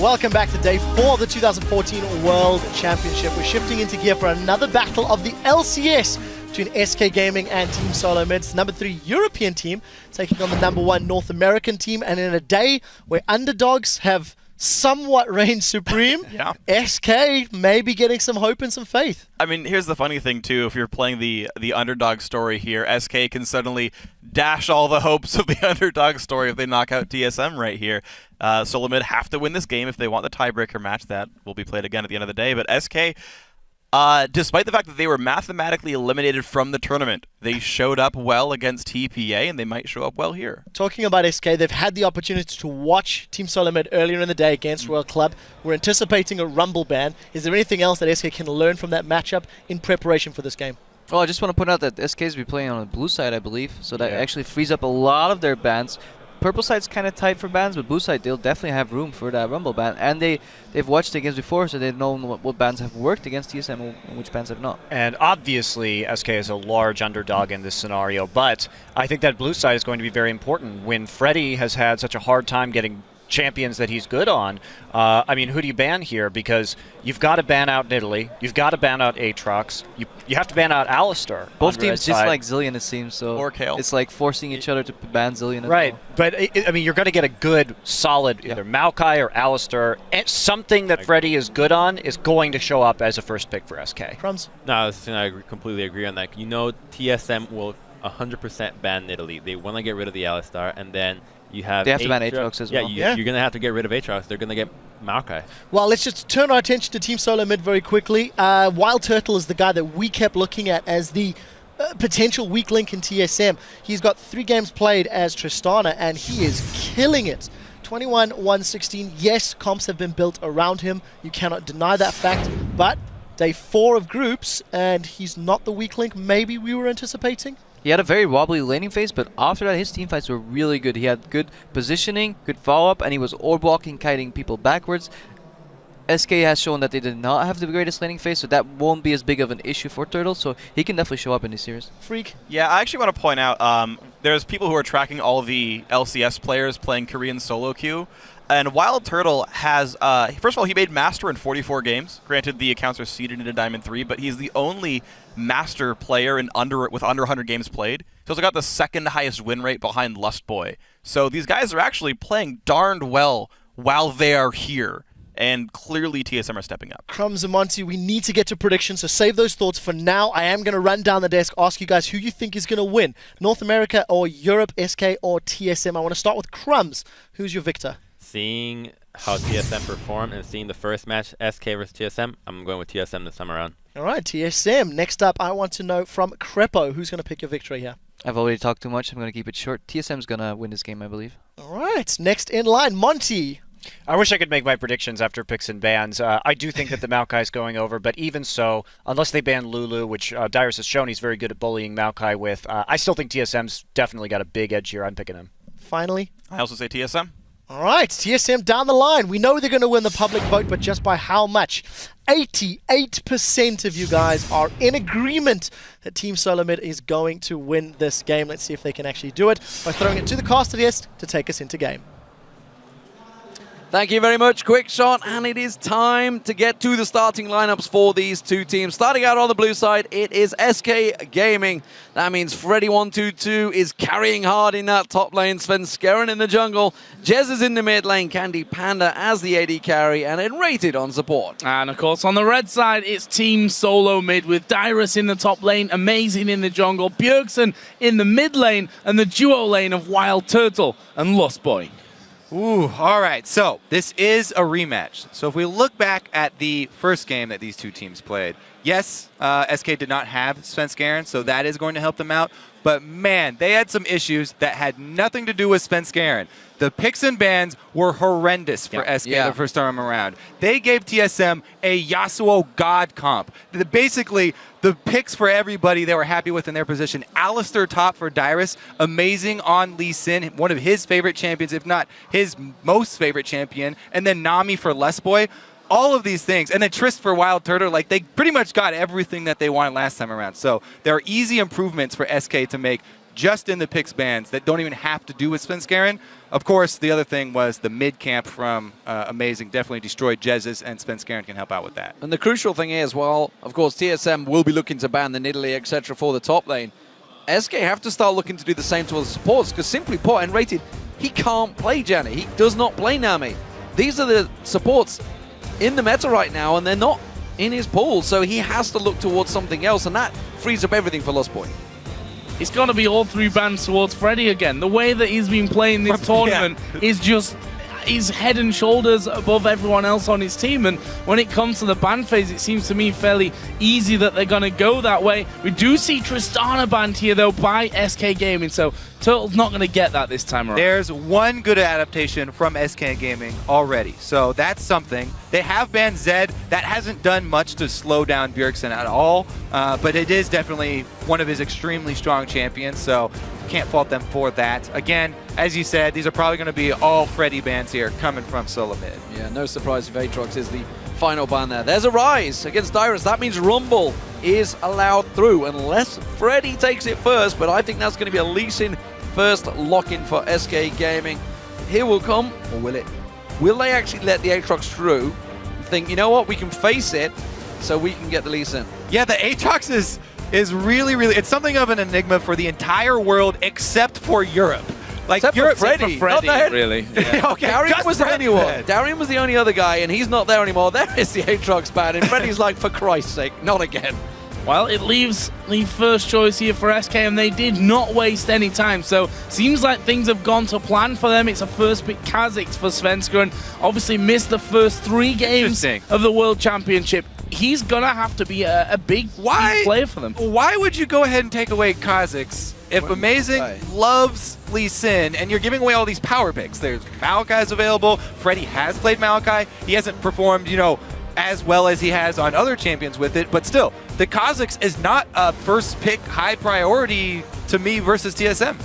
Welcome back to day 4 of the 2014 World Championship. We're shifting into gear for another battle of the LCS between SK Gaming and Team SoloMid. It's the number 3 European team taking on the number 1 North American team. And in a day where underdogs have somewhat reigned supreme, SK may be getting some hope and some faith. I mean, here's the funny thing, too. If you're playing the underdog story here, SK can suddenly dash all the hopes of the underdog story if they knock out TSM right here. SoloMid have to win this game if they want the tiebreaker match. That will be played again at the end of the day. But SK, despite the fact that they were mathematically eliminated from the tournament, they showed up well against TPA, and they might show up well here. Talking about SK, they've had the opportunity to watch Team SoloMid earlier in the day against Royal Club. We're anticipating a Rumble ban. Is there anything else that SK can learn from that matchup in preparation for this game? Well, I just want to point out that SK's be playing on the blue side, I believe, so that actually frees up a lot of their bans. Purple side's kind of tight for bans, but blue side, they'll definitely have room for that Rumble ban. And they've watched the games before, so they've known what bans have worked against TSM and which bans have not. And obviously, SK is a large underdog in this scenario, but I think that blue side is going to be very important. When Freddy has had such a hard time getting champions that he's good on, I mean, who do you ban here? Because you've got to ban out Nidalee, you've got to ban out Aatrox, you have to ban out Alistar. Both teams just like Zilean, it seems, so or Kale. It's like forcing each other to ban Zilean as right, well. But I mean, you're going to get a good, solid either Maokai or Alistar, and something that Freddy is good on is going to show up as a first pick for SK. Crumbs? No, I completely agree on that. You know, TSM will 100% ban Nidalee. They want to get rid of the Alistar, and then you have they have to ban Aatrox as well. You're going to have to get rid of Aatrox. They're going to get Maokai. Well, let's just turn our attention to Team SoloMid very quickly. WildTurtle is the guy that we kept looking at as the potential weak link in TSM. He's got 3 games played as Tristana, and he is killing it. 21-1-16. Yes, comps have been built around him. You cannot deny that fact. But day 4 of groups, and he's not the weak link maybe we were anticipating. He had a very wobbly laning phase, but after that, his team fights were really good. He had good positioning, good follow-up, and he was orb walking, kiting people backwards. SK has shown that they did not have the greatest laning phase, so that won't be as big of an issue for Turtle, so he can definitely show up in this series. Freak? Yeah, I actually want to point out, there's people who are tracking all the LCS players playing Korean solo queue. And WildTurtle has, first of all, he made Master in 44 games. Granted, the accounts are seeded into Diamond 3, but he's the only Master player with under 100 games played. He's also got the 2nd highest win rate behind Lustboy. So these guys are actually playing darned well while they are here. And clearly TSM are stepping up. Crumbs and Monty, we need to get to predictions, so save those thoughts for now. I am going to run down the desk, ask you guys who you think is going to win. North America or Europe, SK or TSM. I want to start with Crumbs. Who's your victor? Seeing how TSM performed and seeing the first match, SK versus TSM, I'm going with TSM this time around. All right, TSM. Next up, I want to know from Crepo, who's going to pick your victory here? I've already talked too much. I'm going to keep it short. TSM's going to win this game, I believe. All right, next in line, Monty. I wish I could make my predictions after picks and bans. I do think that the Maokai is going over, but even so, unless they ban Lulu, which Dyrus has shown he's very good at bullying Maokai with, I still think TSM's definitely got a big edge here. I'm picking him. Finally? I also say TSM. All right, TSM down the line. We know they're going to win the public vote, but just by how much? 88% of you guys are in agreement that Team SoloMid is going to win this game. Let's see if they can actually do it by throwing it to the caster desk to take us into game. Thank you very much, Quick Shot, and it is time to get to the starting lineups for these two teams. Starting out on the blue side, it is SK Gaming. That means Freddy122 is carrying hard in that top lane, Svenskeren in the jungle, Jesiz in the mid lane, CandyPanda as the AD carry, and nRated on support. And of course, on the red side, it's Team SoloMid with Dyrus in the top lane, Amazing in the jungle, Bjergsen in the mid lane, and the duo lane of WildTurtle and Lustboy. Ooh, all right. So this is a rematch. So if we look back at the first game that these two teams played, yes, SK did not have Svenskeren, so that is going to help them out. But man, they had some issues that had nothing to do with Svenskeren. The picks and bans were horrendous for SK the first time around. They gave TSM a Yasuo God comp. Basically, the picks for everybody they were happy with in their position. Alistar top for Dyrus, amazing on Lee Sin, one of his favorite champions, if not his most favorite champion. And then Nami for Lustboy. All of these things. And then Trist for WildTurtle, like they pretty much got everything that they wanted last time around. So there are easy improvements for SK to make just in the picks bans that don't even have to do with Svenskeren. Of course, the other thing was the mid camp from Amazing definitely destroyed Jesiz, and Svenskeren can help out with that. And the crucial thing is, well, of course, TSM will be looking to ban the Nidalee, etc. for the top lane. SK have to start looking to do the same to other supports, because simply put, nRated, he can't play Janny. He does not play Nami. These are the supports in the meta right now, and they're not in his pool, so he has to look towards something else, and that frees up everything for Lustboy. It's got to be all 3 bans towards Freddy again. The way that he's been playing this tournament is just... he's head and shoulders above everyone else on his team, and when it comes to the ban phase, it seems to me fairly easy that they're going to go that way. We do see Tristana banned here, though, by SK Gaming, so Turtle's not going to get that this time around. There's one good adaptation from SK Gaming already, so that's something. They have banned Zed. That hasn't done much to slow down Bjergsen at all, but it is definitely one of his extremely strong champions, so can't fault them for that. Again, as you said, these are probably going to be all Freddy bans here coming from SoloMid. Yeah, no surprise if Aatrox is the final ban there. There's a Rise against Dyrus. That means Rumble is allowed through unless Freddy takes it first, but I think that's going to be a Lee Sin first lock-in for SK Gaming. Here will come, or will it? Will they actually let the Aatrox through and think, you know what, we can face it so we can get the Lee Sin? Yeah, the Aatrox is really, it's something of an enigma for the entire world except for Europe. Like Except Europe, for Freddy, Freddy, not really. Yeah. Okay, Darian was the Freddy only one. then. Darian was the only other guy, and he's not there anymore. There is the Aatrox ban, and Freddy's like, for Christ's sake, not again. Well, it leaves the first choice here for SK, and they did not waste any time. So, seems like things have gone to plan for them. It's a first pick Kha'Zix for Svenskeren. Obviously missed the first 3 games of the World Championship. He's going to have to be a big player for them. Why would you go ahead and take away Kha'Zix if Amazing loves Lee Sin and you're giving away all these power picks? There's Maokai's available. Freddy has played Maokai. He hasn't performed, as well as he has on other champions with it, but still, the Kha'Zix is not a first pick high priority to me versus TSM.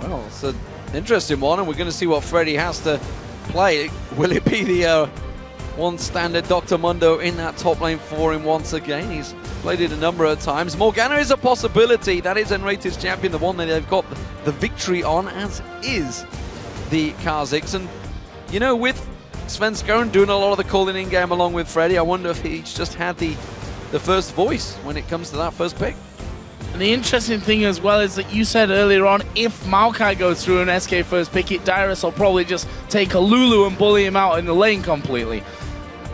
Well, it's an interesting one, and we're going to see what Freddy has to play. Will it be the one standard Dr. Mundo in that top lane for him once again? He's played it a number of times. Morgana is a possibility. That is nRated's champion, the one that they've got the victory on, as is the Kha'Zix. And, with Svenskeren doing a lot of the calling in game along with Freddy, I wonder if he's just had the first voice when it comes to that first pick. And the interesting thing as well is that you said earlier on, if Maokai goes through an SK first pick it, Dyrus will probably just take a Lulu and bully him out in the lane completely.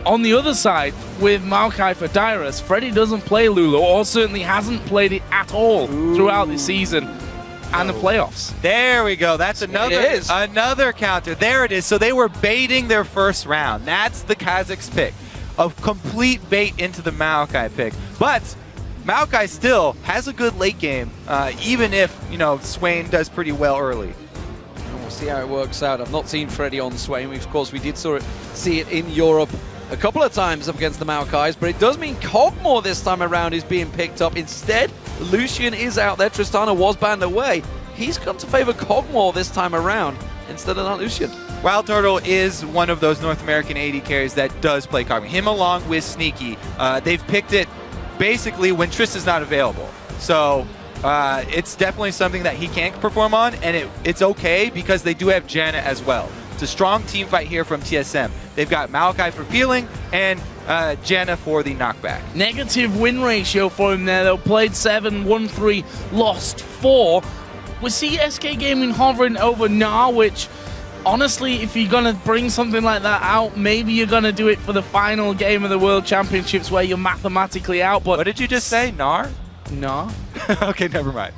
On the other side, with Maokai for Dyrus, Freddy doesn't play Lulu, or certainly hasn't played it at all throughout the season and the playoffs. There we go. That's another counter. There it is. So they were baiting their first round. That's the Kha'Zix pick. A complete bait into the Maokai pick. But Maokai still has a good late game, even if, Swain does pretty well early. And we'll see how it works out. I've not seen Freddy on Swain. Of course, we did see it in Europe a couple of times up against the Maokais, but it does mean Cogmore this time around is being picked up. Instead, Lucian is out there. Tristana was banned away. He's come to favor Cogmore this time around instead of not Lucian. WildTurtle is one of those North American AD carries that does play Cogmore. Him along with Sneaky. They've picked it basically when Trist is not available. So it's definitely something that he can perform on, and it's okay because they do have Janna as well. It's a strong team fight here from TSM. They've got Maokai for peeling and Janna for the knockback. Negative win ratio for him there, though. Played 7, won 3, lost 4. We see SK Gaming hovering over Gnar, which, honestly, if you're going to bring something like that out, maybe you're going to do it for the final game of the World Championships where you're mathematically out. But what did you just say, Gnar? Gnar? Okay, never mind.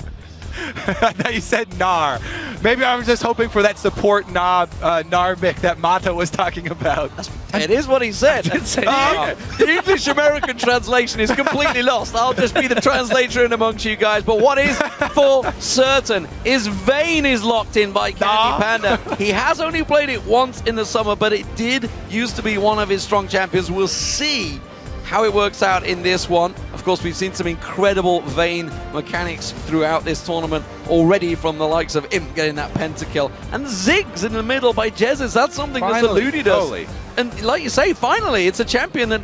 I thought you said Gnar. Maybe I was just hoping for that support Narvik that Mata was talking about. It is what he said. Say The English-American translation is completely lost. I'll just be the translator in amongst you guys. But what is for certain is Vayne is locked in by CandyPanda. He has only played it once in the summer, but it did used to be one of his strong champions. We'll see how it works out in this one. Of course, we've seen some incredible Vayne mechanics throughout this tournament already, from the likes of Imp getting that pentakill and Ziggs in the middle by Jesiz. That's something that's eluded us. And like you say, finally, it's a champion that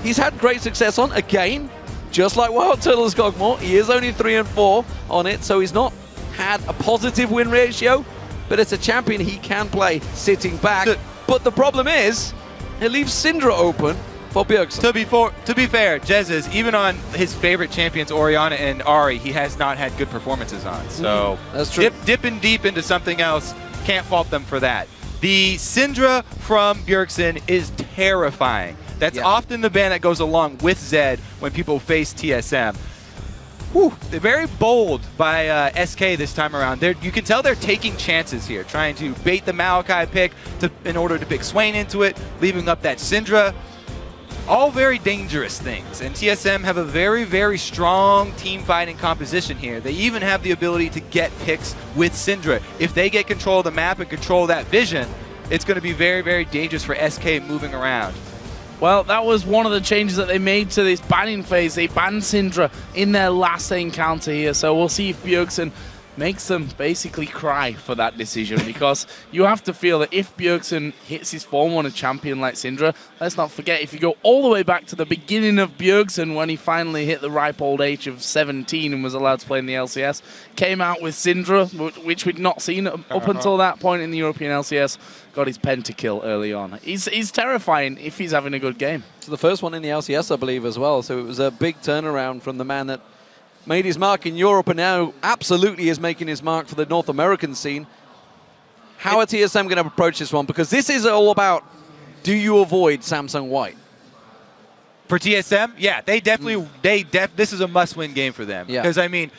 he's had great success on. Again, just like WildTurtle's Cogmore, he is only 3 and 4 on it, so he's not had a positive win ratio, but as a champion, he can play sitting back. But the problem is, it leaves Syndra open for Bjergsen. To be fair, Jesiz, even on his favorite champions, Orianna and Ahri, he has not had good performances on. So that's true. Dipping deep into something else, can't fault them for that. The Syndra from Bjergsen is terrifying. That's often the ban that goes along with Zed when people face TSM. Whew, they're very bold by SK this time around. You can tell they're taking chances here, trying to bait the Maokai pick in order to pick Swain into it, leaving up that Syndra. All very dangerous things, and TSM have a very, very strong team fighting composition here. They even have the ability to get picks with Syndra. If they get control of the map and control that vision, it's going to be very, very dangerous for SK moving around. Well, that was one of the changes that they made to this banning phase. They banned Syndra in their last encounter here, so we'll see if Bjergsen makes them basically cry for that decision, because you have to feel that if Bjergsen hits his form on a champion like Syndra, let's not forget, if you go all the way back to the beginning of Bjergsen when he finally hit the ripe old age of 17 and was allowed to play in the LCS, came out with Syndra, which we'd not seen up until that point in the European LCS, got his pentakill early on. He's terrifying if he's having a good game. So the first one in the LCS, I believe, as well, so it was a big turnaround from the man that made his mark in Europe and now absolutely is making his mark for the North American scene. How are TSM going to approach this one? Because this is all about, do you avoid Samsung White? For TSM, yeah, they definitely, this is a must-win game for them. Yeah. Because, I mean,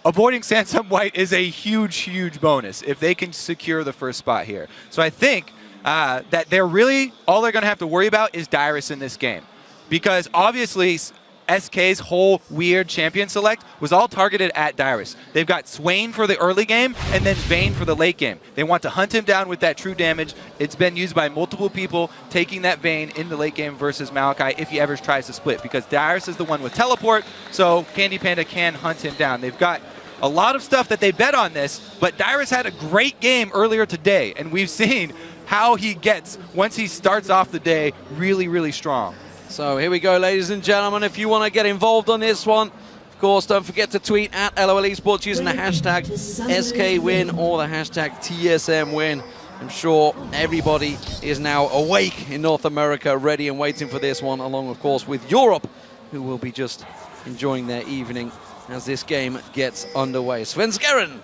avoiding Samsung White is a huge, huge bonus if they can secure the first spot here. So I think that they're really, all they're going to have to worry about is Dyrus in this game. Because obviously, SK's whole weird champion select was all targeted at Dyrus. They've got Swain for the early game and then Vayne for the late game. They want to hunt him down with that true damage. It's been used by multiple people taking that Vayne in the late game versus Maokai if he ever tries to split, because Dyrus is the one with teleport, so CandyPanda can hunt him down. They've got a lot of stuff that they bet on this, but Dyrus had a great game earlier today, and we've seen how he gets once he starts off the day really, really strong. So here we go, ladies and gentlemen. If you want to get involved on this one, of course, don't forget to tweet at LOL Esports using the hashtag SKWin or the hashtag TSMWin. I'm sure everybody is now awake in North America, ready and waiting for this one, along, of course, with Europe, who will be just enjoying their evening as this game gets underway. Svenskeren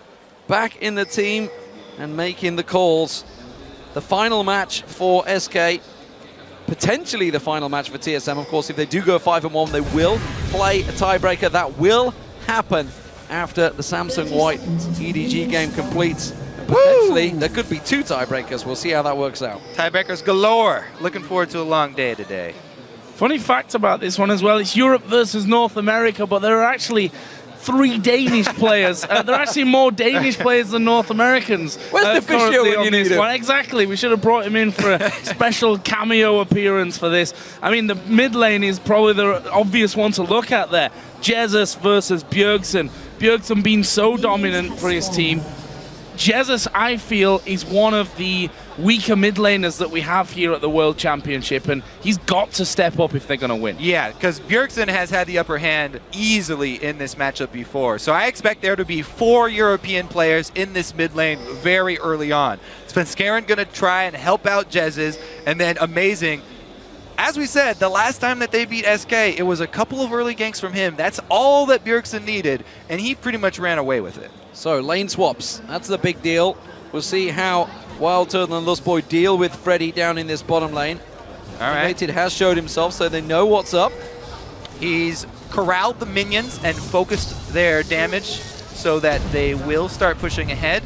back in the team and making the calls. The final match for SK. Potentially the final match for TSM. Of course, if they do go 5-1, they will play a tiebreaker. That will happen after the Samsung White EDG game completes. And potentially, there could be 2 tiebreakers. We'll see how that works out. Tiebreakers galore. Looking forward to a long day today. Funny fact about this one as well, it's Europe versus North America, but there are actually 3 Danish players. There are actually more Danish players than North Americans. Where's the official when you need him? Exactly, we should have brought him in for a special cameo appearance for this. I mean, the mid lane is probably the obvious one to look at there. Jesiz versus Bjergsen. Bjergsen being so dominant for his team. Jesiz, I feel, is one of the weaker mid laners that we have here at the World Championship, and he's got to step up if they're going to win. Yeah, because Bjergsen has had the upper hand easily in this matchup before. So I expect there to be 4 European players in this mid lane very early on. Svenskeren going to try and help out Jesiz, and then amazing. As we said, the last time that they beat SK, it was a couple of early ganks from him. That's all that Bjergsen needed, and he pretty much ran away with it. So lane swaps, that's the big deal. We'll see how WildTurtle and Lustboy deal with Freddy down in this bottom lane. All right. nRated has showed himself, so they know what's up. He's corralled the minions and focused their damage so that they will start pushing ahead.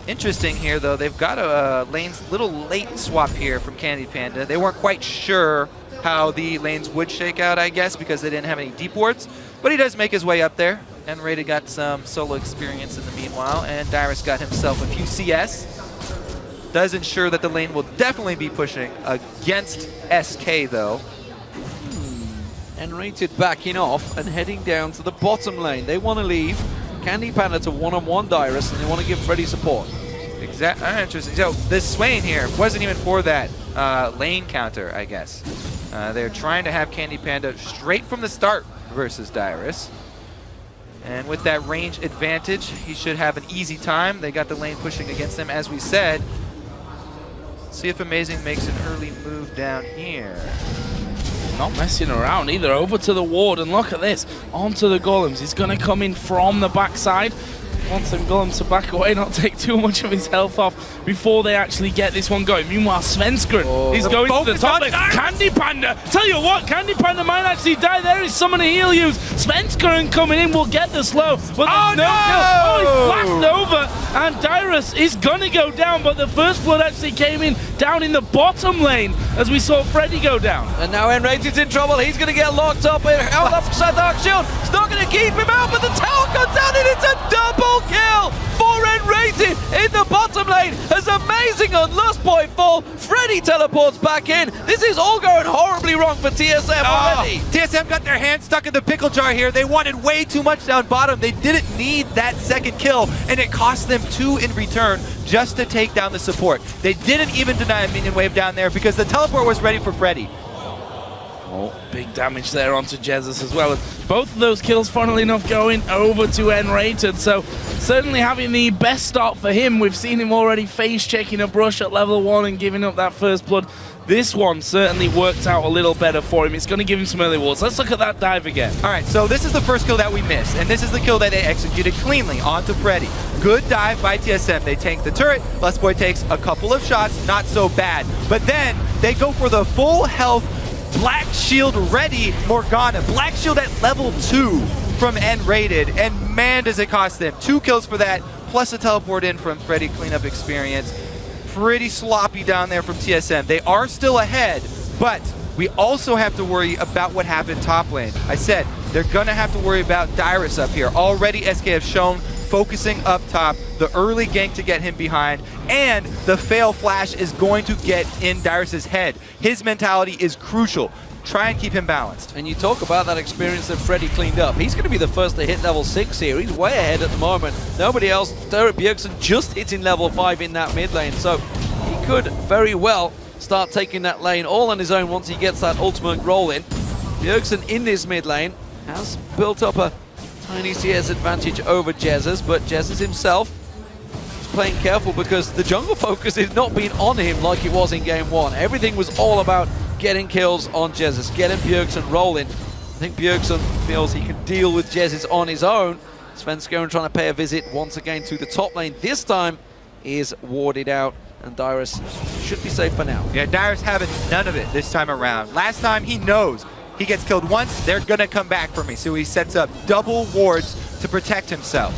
Interesting here, though, they've got a little late swap here from CandyPanda. They weren't quite sure how the lanes would shake out, I guess, because they didn't have any deep wards. But he does make his way up there. nRated got some solo experience in the meanwhile, and Dyrus got himself a few CS. Does ensure that the lane will definitely be pushing against SK, though. nRated backing off and heading down to the bottom lane. They want to leave CandyPanda to one-on-one Dyrus, and they want to give Freddy support. Exactly. Interesting. So this Swain here wasn't even for that lane counter, I guess. They're trying to have CandyPanda straight from the start versus Dyrus. And with that range advantage, he should have an easy time. They got the lane pushing against them, as we said. See if Amazing makes an early move down here. Not messing around either. Over to the ward, and look at this. Onto the golems. He's going to come in from the backside. Wants them golems to back away, not take too much of his health off before they actually get this one going. Meanwhile, Svenskeren is going to the top. CandyPanda! Tell you what, CandyPanda might actually die. There is someone to heal use. Svenskeren coming in will get the slow, but there's no kill. Oh, he's flashed over, and Dyrus is going to go down, but the first blood actually came in down in the bottom lane as we saw Freddy go down. And now nRated's in trouble. He's going to get locked up out of Dark Shield. It's not going to keep him out, but the tower comes down, and it's a double kill for nRated in the bottom lane as Amazing on Lustboy fall. Freddy teleports back in. This is all going horribly wrong for TSM already. TSM got their hands stuck in the pickle jar here. They wanted way too much down bottom. They didn't need that second kill, and it cost them 2 in return just to take down the support. They didn't even deny a minion wave down there because the teleport was ready for Freddy. Oh, big damage there onto Jesiz as well. Both of those kills, funnily enough, going over to nRated. So certainly having the best start for him. We've seen him already face checking a brush at level 1 and giving up that first blood. This one certainly worked out a little better for him. It's going to give him some early wards. Let's look at that dive again. All right, so this is the first kill that we missed, and this is the kill that they executed cleanly onto Freddy. Good dive by TSM. They tank the turret. Lustboy takes a couple of shots, not so bad. But then they go for the full health Black Shield ready Morgana. Black Shield at level 2 from nRated, and man does it cost them. 2 kills for that, plus a teleport in from Freddy cleanup experience. Pretty sloppy down there from TSM. They are still ahead, but we also have to worry about what happened top lane. I said, they're gonna have to worry about Dyrus up here. Already SK have shown focusing up top, the early gank to get him behind, and the fail flash is going to get in Dyrus's head. His mentality is crucial. Try and keep him balanced. And you talk about that experience that Freddy cleaned up. He's going to be the first to hit level 6 here. He's way ahead at the moment. Nobody else. Bjergsen just hitting level 5 in that mid lane, so he could very well start taking that lane all on his own once he gets that ultimate roll in. Bjergsen in this mid lane has built up a tiny CS advantage over Jesiz, but Jesiz himself is playing careful because the jungle focus has not been on him like it was in game 1. Everything was all about getting kills on Jesiz, getting Bjergsen rolling. I think Bjergsen feels he can deal with Jesiz on his own. Svenskeren trying to pay a visit once again to the top lane. This time is warded out, and Dyrus should be safe for now. Yeah, Dyrus having none of it this time around. Last time he knows he gets killed once, they're gonna come back for me. So he sets up double wards to protect himself.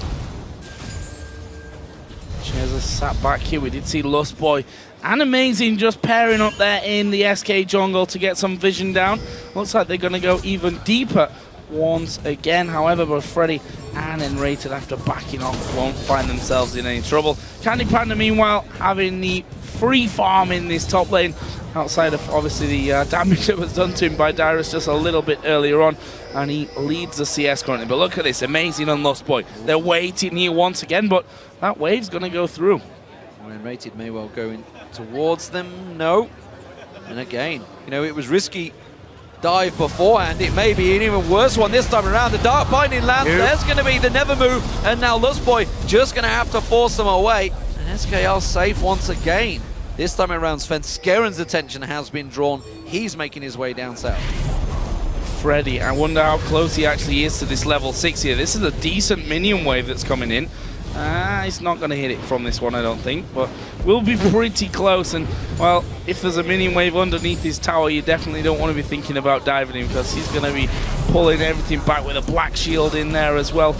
Jesiz sat back here. We did see Lustboy and Amazing just pairing up there in the SK jungle to get some vision down. Looks like they're going to go even deeper once again. However, both Freddy and nRated, after backing off, won't find themselves in any trouble. CandyPanda, meanwhile, having the free farm in this top lane, outside of obviously the damage that was done to him by Dyrus just a little bit earlier on, and he leads the CS currently. But look at this, Amazing on Lustboy. They're waiting here once again, but that wave's going to go through. nRated may well go in towards them. No. And again, you know, it was risky dive beforehand. It may be an even worse one this time around. The Dark Binding lands. There's going to be the never move, and now Lustboy just going to have to force them away. And SK are safe once again. This time around, Svenskeren's attention has been drawn. He's making his way down south. Freddy, I wonder how close he actually is to this level 6 here. This is a decent minion wave that's coming in. He's not going to hit it from this one, I don't think, but we'll be pretty close. And, well, if there's a minion wave underneath his tower, you definitely don't want to be thinking about diving him, because he's going to be pulling everything back with a black shield in there as well.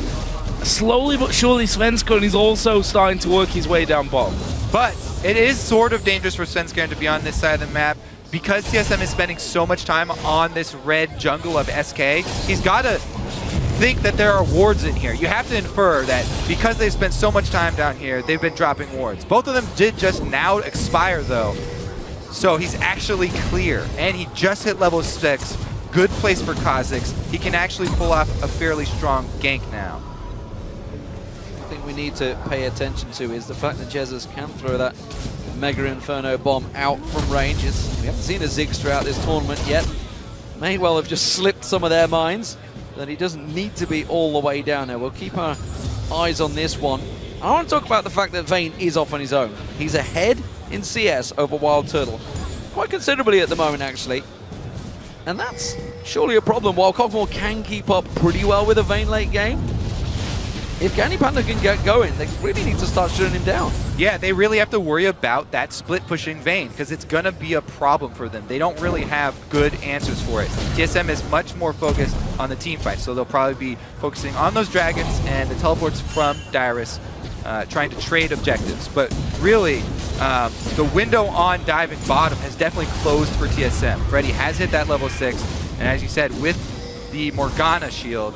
Slowly but surely, Svenskeren is also starting to work his way down bottom. But it is sort of dangerous for Svenskeren to be on this side of the map. Because TSM is spending so much time on this red jungle of SK, he's got to think that there are wards in here. You have to infer that because they've spent so much time down here, they've been dropping wards. Both of them did just now expire, though. So he's actually clear. And he just hit level 6. Good place for Kha'Zix. He can actually pull off a fairly strong gank now. I think we need to pay attention to is the fact that Jesiz can throw that Mega Inferno bomb out from range. We haven't seen a Ziggs throughout this tournament yet. May well have just slipped some of their minds. that he doesn't need to be all the way down there. We'll keep our eyes on this one. I want to talk about the fact that Vayne is off on his own. He's ahead in CS over WildTurtle. Quite considerably at the moment, actually. And that's surely a problem. While Cogmore can keep up pretty well with a Vayne late game, if CandyPanda can get going, they really need to start shutting him down. Yeah, they really have to worry about that split pushing Vayne because it's going to be a problem for them. They don't really have good answers for it. TSM is much more focused on the team fight, so they'll probably be focusing on those dragons and the teleports from Dyrus, trying to trade objectives. But really, the window on diving bottom has definitely closed for TSM. Freddy has hit that level 6, and as you said, with the Morgana shield,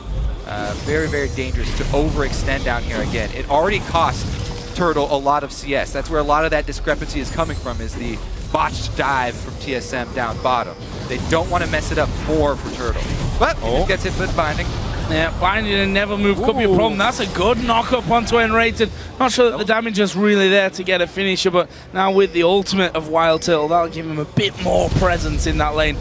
very, very dangerous to overextend down here again. It already cost Turtle a lot of CS. That's where a lot of that discrepancy is coming from, is the botched dive from TSM down bottom. They don't want to mess it up more for Turtle. But he gets hit with Binding. Yeah, Binding and never move could be a problem. That's a good knock-up onto nRated. Not sure that the damage is really there to get a finisher, but now with the ultimate of WildTurtle, that'll give him a bit more presence in that lane.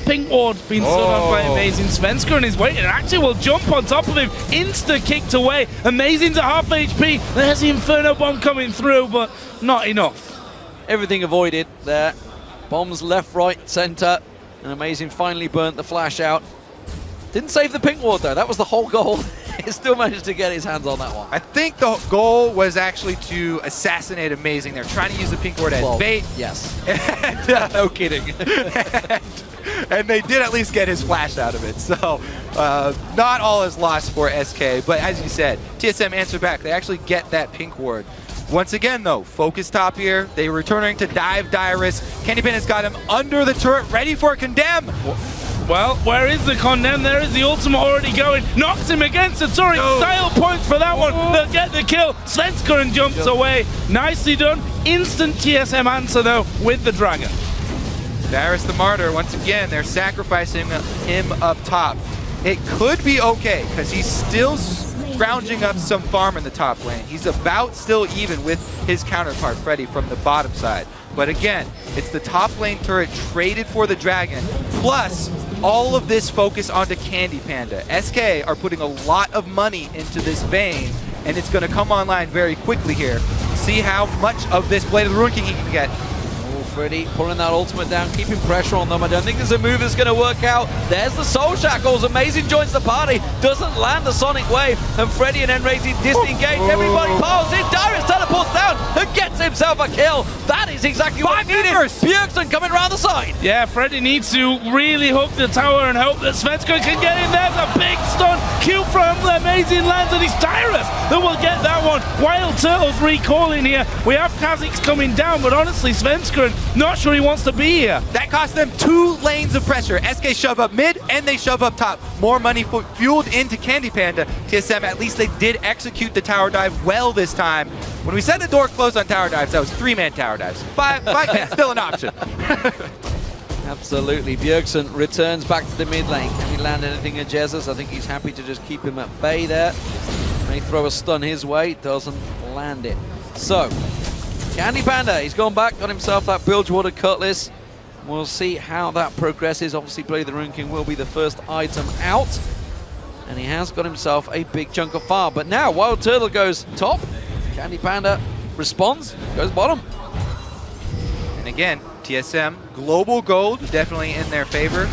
Pink ward being stood on by Amazing. Svenskeren is waiting and actually will jump on top of him. Insta-kicked away. Amazing's at half HP. There's the Inferno Bomb coming through, but not enough. Everything avoided there. Bombs left, right, center. And Amazing finally burnt the flash out. Didn't save the pink ward though. That was the whole goal. He still managed to get his hands on that one. I think the goal was actually to assassinate Amazing. They're trying to use the pink ward as bait. Yes. And, no kidding. and they did at least get his flash out of it. So not all is lost for SK. But as you said, TSM answered back. They actually get that pink ward. Once again, though, focus top here. They were returning to dive Dyrus. CandyPanda's got him under the turret, ready for a condemn. Well, where is the condemn? There is the ultimate already going. Knocks him against the turret. Style points for that one. They'll get the kill. Svenskeren jumps away. Nicely done. Instant TSM answer, though, with the dragon. Dyrus the Martyr, once again, they're sacrificing him up top. It could be okay, because he's still scrounging up some farm in the top lane. He's about still even with his counterpart, Freddy, from the bottom side. But again, it's the top lane turret traded for the dragon, plus all of this focus onto CandyPanda. SK are putting a lot of money into this Vayne, and it's going to come online very quickly here. See how much of this Blade of the Ruin King he can get. Freddy pulling that ultimate down, keeping pressure on them. I don't think there's a move that's going to work out. There's the Soul Shackles. Amazing joins the party. Doesn't land the Sonic Wave. And Freddy and nRated disengage. Everybody piles in. Dyrus teleports down and gets himself a kill. That is exactly what he needed. Bjergsen coming around the side. Yeah, Freddy needs to really hook the tower and hope that Svenskeren can get in. There's a big stun. Q from the Amazing lands, and it's Dyrus that will get that one. WildTurtle's recalling here. We have Kha'Zix coming down, but honestly, Svenskeren not sure he wants to be here. That cost them 2 lanes of pressure. SK shove up mid and they shove up top. More money fueled into CandyPanda. TSM, at least they did execute the tower dive well this time. When we said the door closed on tower dives, that was 3-man tower dives. 5-man still an option. Absolutely. Bjergsen returns back to the mid lane. Can he land anything at Jesiz? I think he's happy to just keep him at bay there. May throw a stun his way. Doesn't land it. So, CandyPanda, he's gone back, got himself that Bilgewater Cutlass. We'll see how that progresses. Obviously, Blade of the Ruin King will be the first item out. And he has got himself a big chunk of farm. But now, WildTurtle goes top. CandyPanda responds, goes bottom. And again, TSM, global gold, definitely in their favor.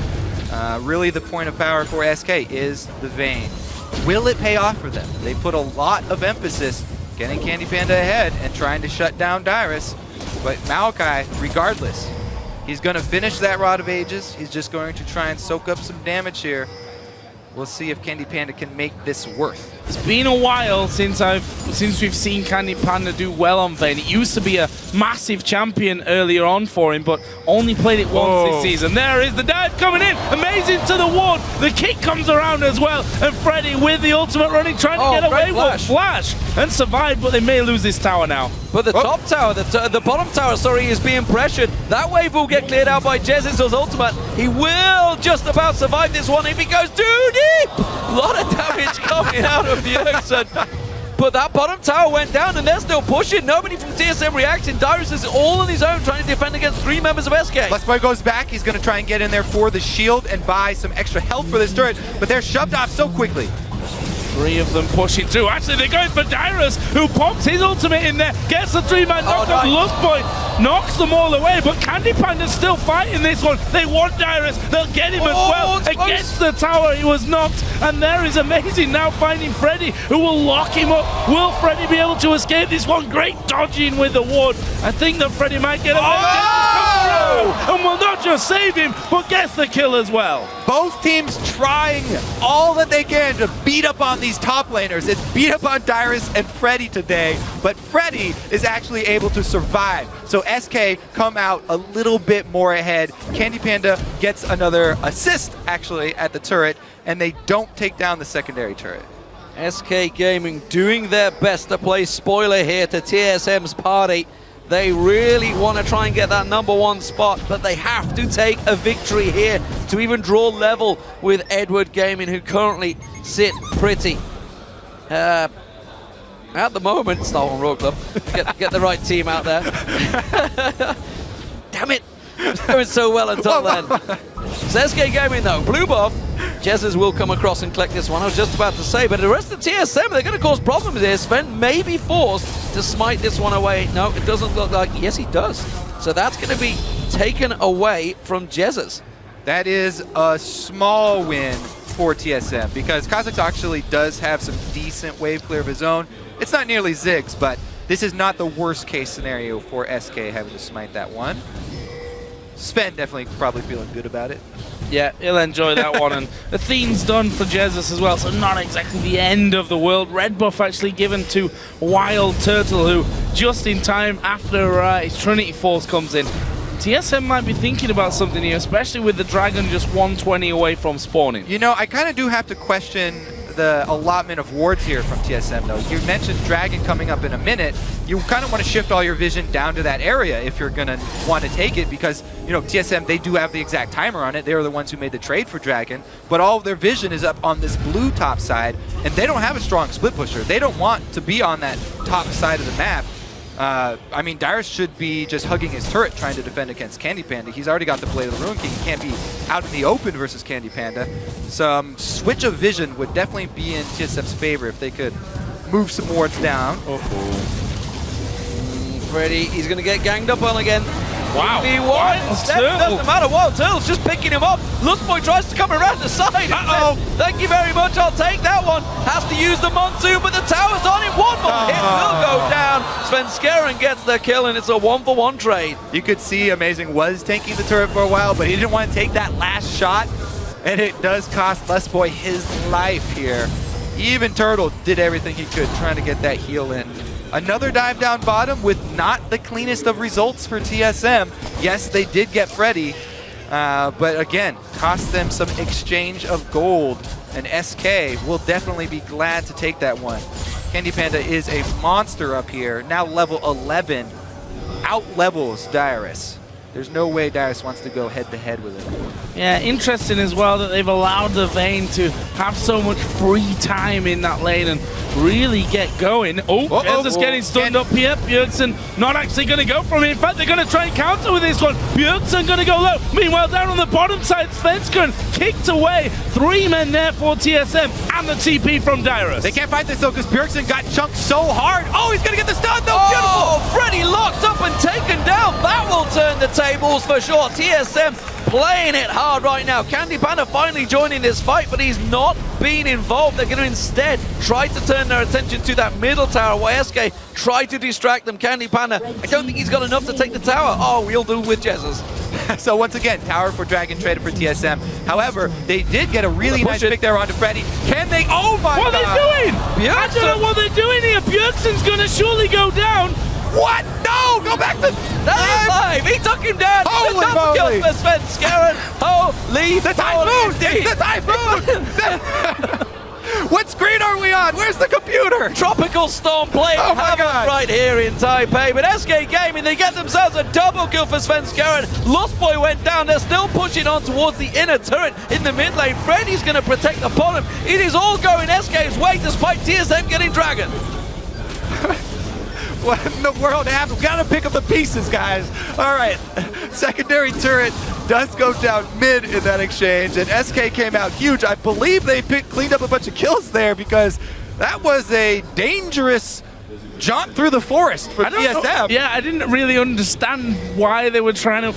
Really the point of power for SK is the Vayne. Will it pay off for them? They put a lot of emphasis getting CandyPanda ahead and trying to shut down Dyrus. But Maokai, regardless, he's going to finish that Rod of Ages. He's just going to try and soak up some damage here. We'll see if CandyPanda can make this worth. It's been a while since we've seen CandyPanda do well on Vayne. It used to be a massive champion earlier on for him, but only played it once this season. There is the dive coming in. Amazing to the ward. The kick comes around as well. And Freddy with the ultimate running, trying to get away with flash and survive, but they may lose this tower now. But the top tower, the bottom tower, sorry, is being pressured. That wave will get cleared out by Jeziz's ultimate. He will just about survive this one if he goes too deep. A lot of damage coming out of Bjergsen. but that bottom tower went down and they're still pushing. Nobody from TSM reacting. Dyrus is all on his own trying to defend against 3 members of SK. Lustboy goes back. He's going to try and get in there for the shield and buy some extra health for this turret, but they're shoved off so quickly. 3 of them pushing through. Actually, they're going for Dyrus, who pops his ultimate in there, gets the 3-man knock off. Lustboy knocks them all away, but CandyPanda's still fighting this one. They want Dyrus. They'll get him as well. Against the tower, he was knocked, and there is Amazing now finding Freddy, who will lock him up. Will Freddy be able to escape this one? Great dodging with the ward. I think that Freddy might get him. And will not just save him, but gets the kill as well. Both teams trying all that they can to beat up on these top laners. It's beat up on Dyrus and Freddy today, but Freddy is actually able to survive. So SK come out a little bit more ahead. CandyPanda gets another assist, actually, at the turret, and they don't take down the secondary turret. SK Gaming doing their best to play spoiler here to TSM's party. They really want to try and get that #1 spot, but they have to take a victory here to even draw level with Edward Gaming, who currently sit pretty. At the moment, Star One Road Club, get the right team out there. Damn it! It's going so well until then. So SK Gaming though, blue buff. Jesiz will come across and collect this one. I was just about to say, but the rest of TSM, they're going to cause problems here. Sven may be forced to smite this one away. No, it doesn't look like. Yes, he does. So that's going to be taken away from Jesiz. That is a small win for TSM because Kha'Zix actually does have some decent wave clear of his own. It's not nearly Ziggs, but this is not the worst case scenario for SK having to smite that one. Sven definitely probably feeling good about it. Yeah, he'll enjoy that one. And the theme's done for Jesiz as well, so not exactly the end of the world. Red buff actually given to WildTurtle, who just in time after his Trinity Force comes in. TSM might be thinking about something here, especially with the Dragon just 120 away from spawning. You know, I kind of do have to question the allotment of wards here from TSM, though. You mentioned Dragon coming up in a minute. You kind of want to shift all your vision down to that area if you're going to want to take it because, you know, TSM, they do have the exact timer on it. They were the ones who made the trade for Dragon, but all of their vision is up on this blue top side, and they don't have a strong split pusher. They don't want to be on that top side of the map. I mean, Dyrus should be just hugging his turret trying to defend against CandyPanda. He's already got the Blade of the Ruin King. He can't be out in the open versus CandyPanda. Some switch of vision would definitely be in TSM's favor if they could move some wards down. Freddy, he's going to get ganged up on again. Wow. Doesn't matter. WildTurtle's just picking him up. Lustboy tries to come around the side. Thank you very much. I'll take that one. Has to use the Monsoon, but the tower's on him. One more hit will go down. Svenskeren gets the kill, and it's a 1-for-1 trade. You could see Amazing was tanking the turret for a while, but he didn't want to take that last shot, and it does cost Lustboy his life here. Even Turtle did everything he could trying to get that heal in. Another dive down bottom with not the cleanest of results for TSM. Yes, they did get Freddy, but again, cost them some exchange of gold. And SK will definitely be glad to take that one. CandyPanda is a monster up here, now level 11, out-levels Dyrus. There's no way Dyrus wants to go head-to-head with him. Yeah, interesting as well that they've allowed the Vayne to have so much free time in that lane and really get going. Jesiz getting stunned up here. Bjergsen not actually going to go from it. In fact, they're going to try and counter with this one. Bjergsen going to go low. Meanwhile, down on the bottom side, Svenskeren kicked away. 3 men there for TSM and the TP from Dyrus. They can't fight this though because Bjergsen got chunked so hard. Oh, he's going to get the stun though. Oh, Freddy locked up and taken down. That will turn the tables for sure. TSM playing it hard right now. CandyPanda finally joining this fight, but he's not being involved. They're going to instead try to turn their attention to that middle tower where SK try to distract them. CandyPanda, I don't think he's got enough to take the tower. Oh, we'll do with Jesiz. So once again, tower for Dragon traded for TSM. However, they did get a really nice pick there onto Freddy. Can they? Oh my God! What are they doing? I don't know what they're doing here. Bjergsen's going to surely go down. What? No! Go back to... That is live! He took him down! Holy moly! For Svenskeren. Holy the typhoon! It's the typhoon! What screen are we on? Where's the computer? Tropical storm playing havoc right here in Taipei. But SK Gaming, they get themselves a double kill for Svenskeren. Lustboy went down. They're still pushing on towards the inner turret in the mid lane. Freddy's going to protect the bottom. It is all going SK's way despite TSM getting Dragon. What in the world happened? We gotta pick up the pieces, guys. All right, secondary turret does go down mid in that exchange, and SK came out huge. I believe they cleaned up a bunch of kills there because that was a dangerous jaunt through the forest for TSM. Yeah, I didn't really understand why they were trying to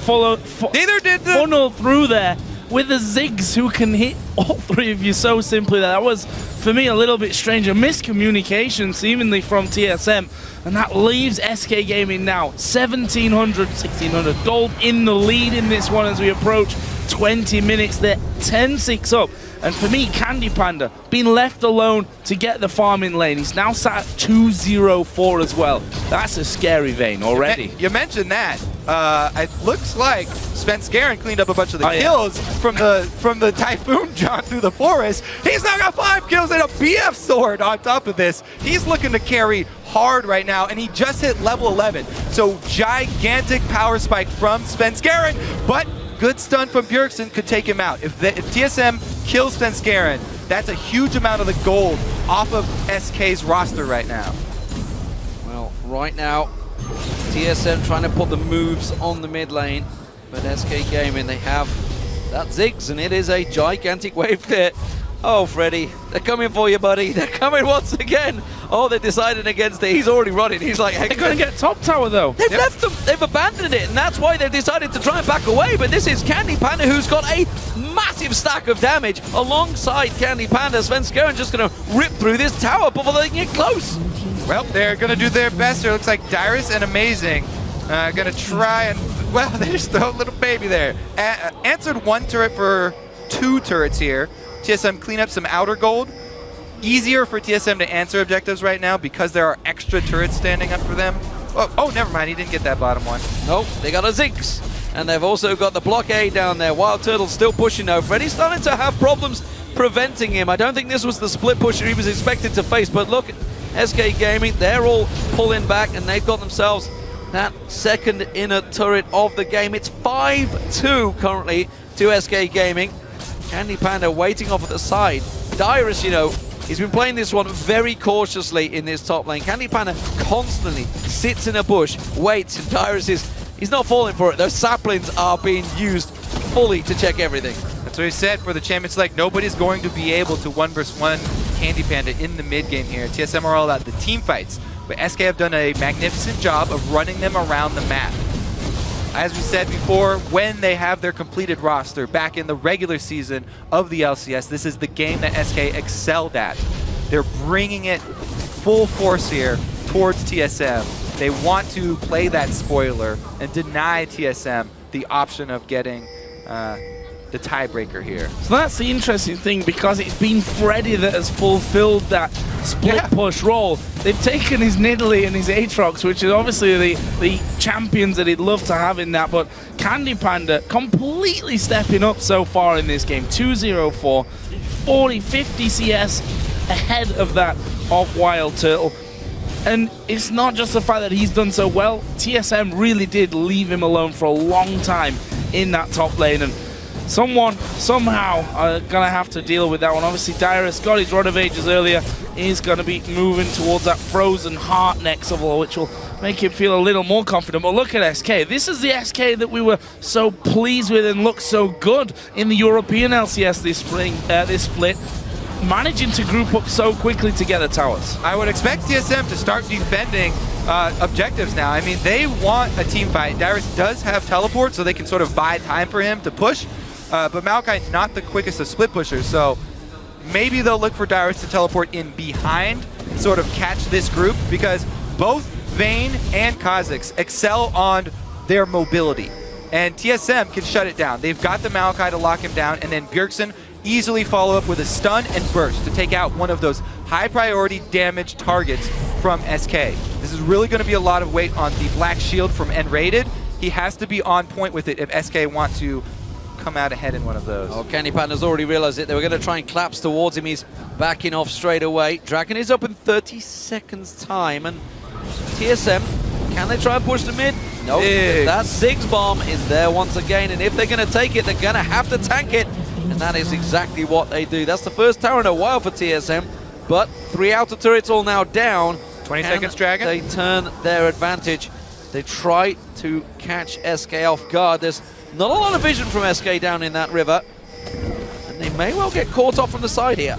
Neither did the funnel through there with the Zigs who can hit all three of you so simply. That was, for me, a little bit strange. A miscommunication seemingly from TSM, and that leaves SK Gaming now 1,700, 1,600 gold in the lead in this one as we approach 20 minutes. They're 10-6 up. And for me, CandyPanda being left alone to get the farming lane. He's now sat at 2-0-4 as well. That's a scary vein already. You mentioned that. It looks like Svenskeren cleaned up a bunch of the kills from the Typhoon jaunt through the forest. He's now got 5 kills and a BF sword on top of this. He's looking to carry hard right now, and he just hit level 11. So gigantic power spike from Svenskeren, but good stun from Bjergsen could take him out. If TSM kills Svenskeren, that's a huge amount of the gold off of SK's roster right now. Well, right now, TSM trying to put the moves on the mid lane, but SK Gaming, they have that Ziggs, and it is a gigantic wave clear. Oh, Freddy, they're coming for you, buddy. They're coming once again. Oh, they decided against it. He's already running. He's like, they're going to get top tower, though. They've left them. They've abandoned it, and that's why they've decided to try and back away. But this is CandyPanda, who's got a massive stack of damage alongside CandyPanda. Svenskeren just going to rip through this tower before they can get close. Well, they're going to do their best. It looks like Dyrus and Amazing going to try and, well, they just throw a little baby there. Answered 1 turret for 2 turrets here. TSM clean up some outer gold. Easier for TSM to answer objectives right now because there are extra turrets standing up for them. Oh, never mind. He didn't get that bottom one. Nope, they got a Ziggs. And they've also got the blockade down there. WildTurtle still pushing though. Freddy's starting to have problems preventing him. I don't think this was the split pusher he was expected to face, but look, SK Gaming, they're all pulling back, and they've got themselves that second inner turret of the game. It's 5-2 currently to SK Gaming. CandyPanda waiting off at the side. Dyrus, you know, he's been playing this one very cautiously in this top lane. CandyPanda constantly sits in a bush, waits, and Dyrus he's not falling for it. Those saplings are being used fully to check everything. That's what he said for the Champions League. Nobody's going to be able to 1v1 CandyPanda in the mid game here. TSM are all about the team fights, but SK have done a magnificent job of running them around the map. As we said before, when they have their completed roster back in the regular season of the LCS, this is the game that SK excelled at. They're bringing it full force here towards TSM. They want to play that spoiler and deny TSM the option of getting the tiebreaker here. So that's the interesting thing, because it's been Freddy that has fulfilled that split push role. They've taken his Nidalee and his Aatrox, which is obviously the champions that he'd love to have in that, but CandyPanda completely stepping up so far in this game. 2-0-4, 40-50 CS ahead of that of WildTurtle. And it's not just the fact that he's done so well. TSM really did leave him alone for a long time in that top lane, and someone, somehow, are going to have to deal with that one. Obviously, Dyrus got his Rod of Ages earlier. He's going to be moving towards that Frozen Heart next of all, which will make him feel a little more confident. But look at SK. This is the SK that we were so pleased with and looked so good in the European LCS this spring, this split, managing to group up so quickly to get the towers. I would expect TSM to start defending objectives now. I mean, they want a team fight. Dyrus does have teleport, so they can sort of buy time for him to push. But Maokai's not the quickest of split pushers, so maybe they'll look for Dyrus to teleport in behind and sort of catch this group, because both Vayne and Kha'Zix excel on their mobility, and TSM can shut it down. They've got the Maokai to lock him down, and then Bjergsen easily follow up with a stun and burst to take out one of those high priority damage targets from SK. This is really going to be a lot of weight on the Black Shield from nRated. He has to be on point with it if SK want to come out ahead in one of those. Oh, CandyPanda's already realized it. They were going to try and collapse towards him. He's backing off straight away. Dragon is up in 30 seconds time, and TSM, can they try and push the mid? Nope. That Ziggs bomb is there once again, and if they're going to take it, they're going to have to tank it. And that is exactly what they do. That's the first tower in a while for TSM, but 3 outer turrets all now down. 20 Can seconds, Dragon. they turn their advantage? They try to catch SK off guard. There's not a lot of vision from SK down in that river. And they may well get caught off from the side here.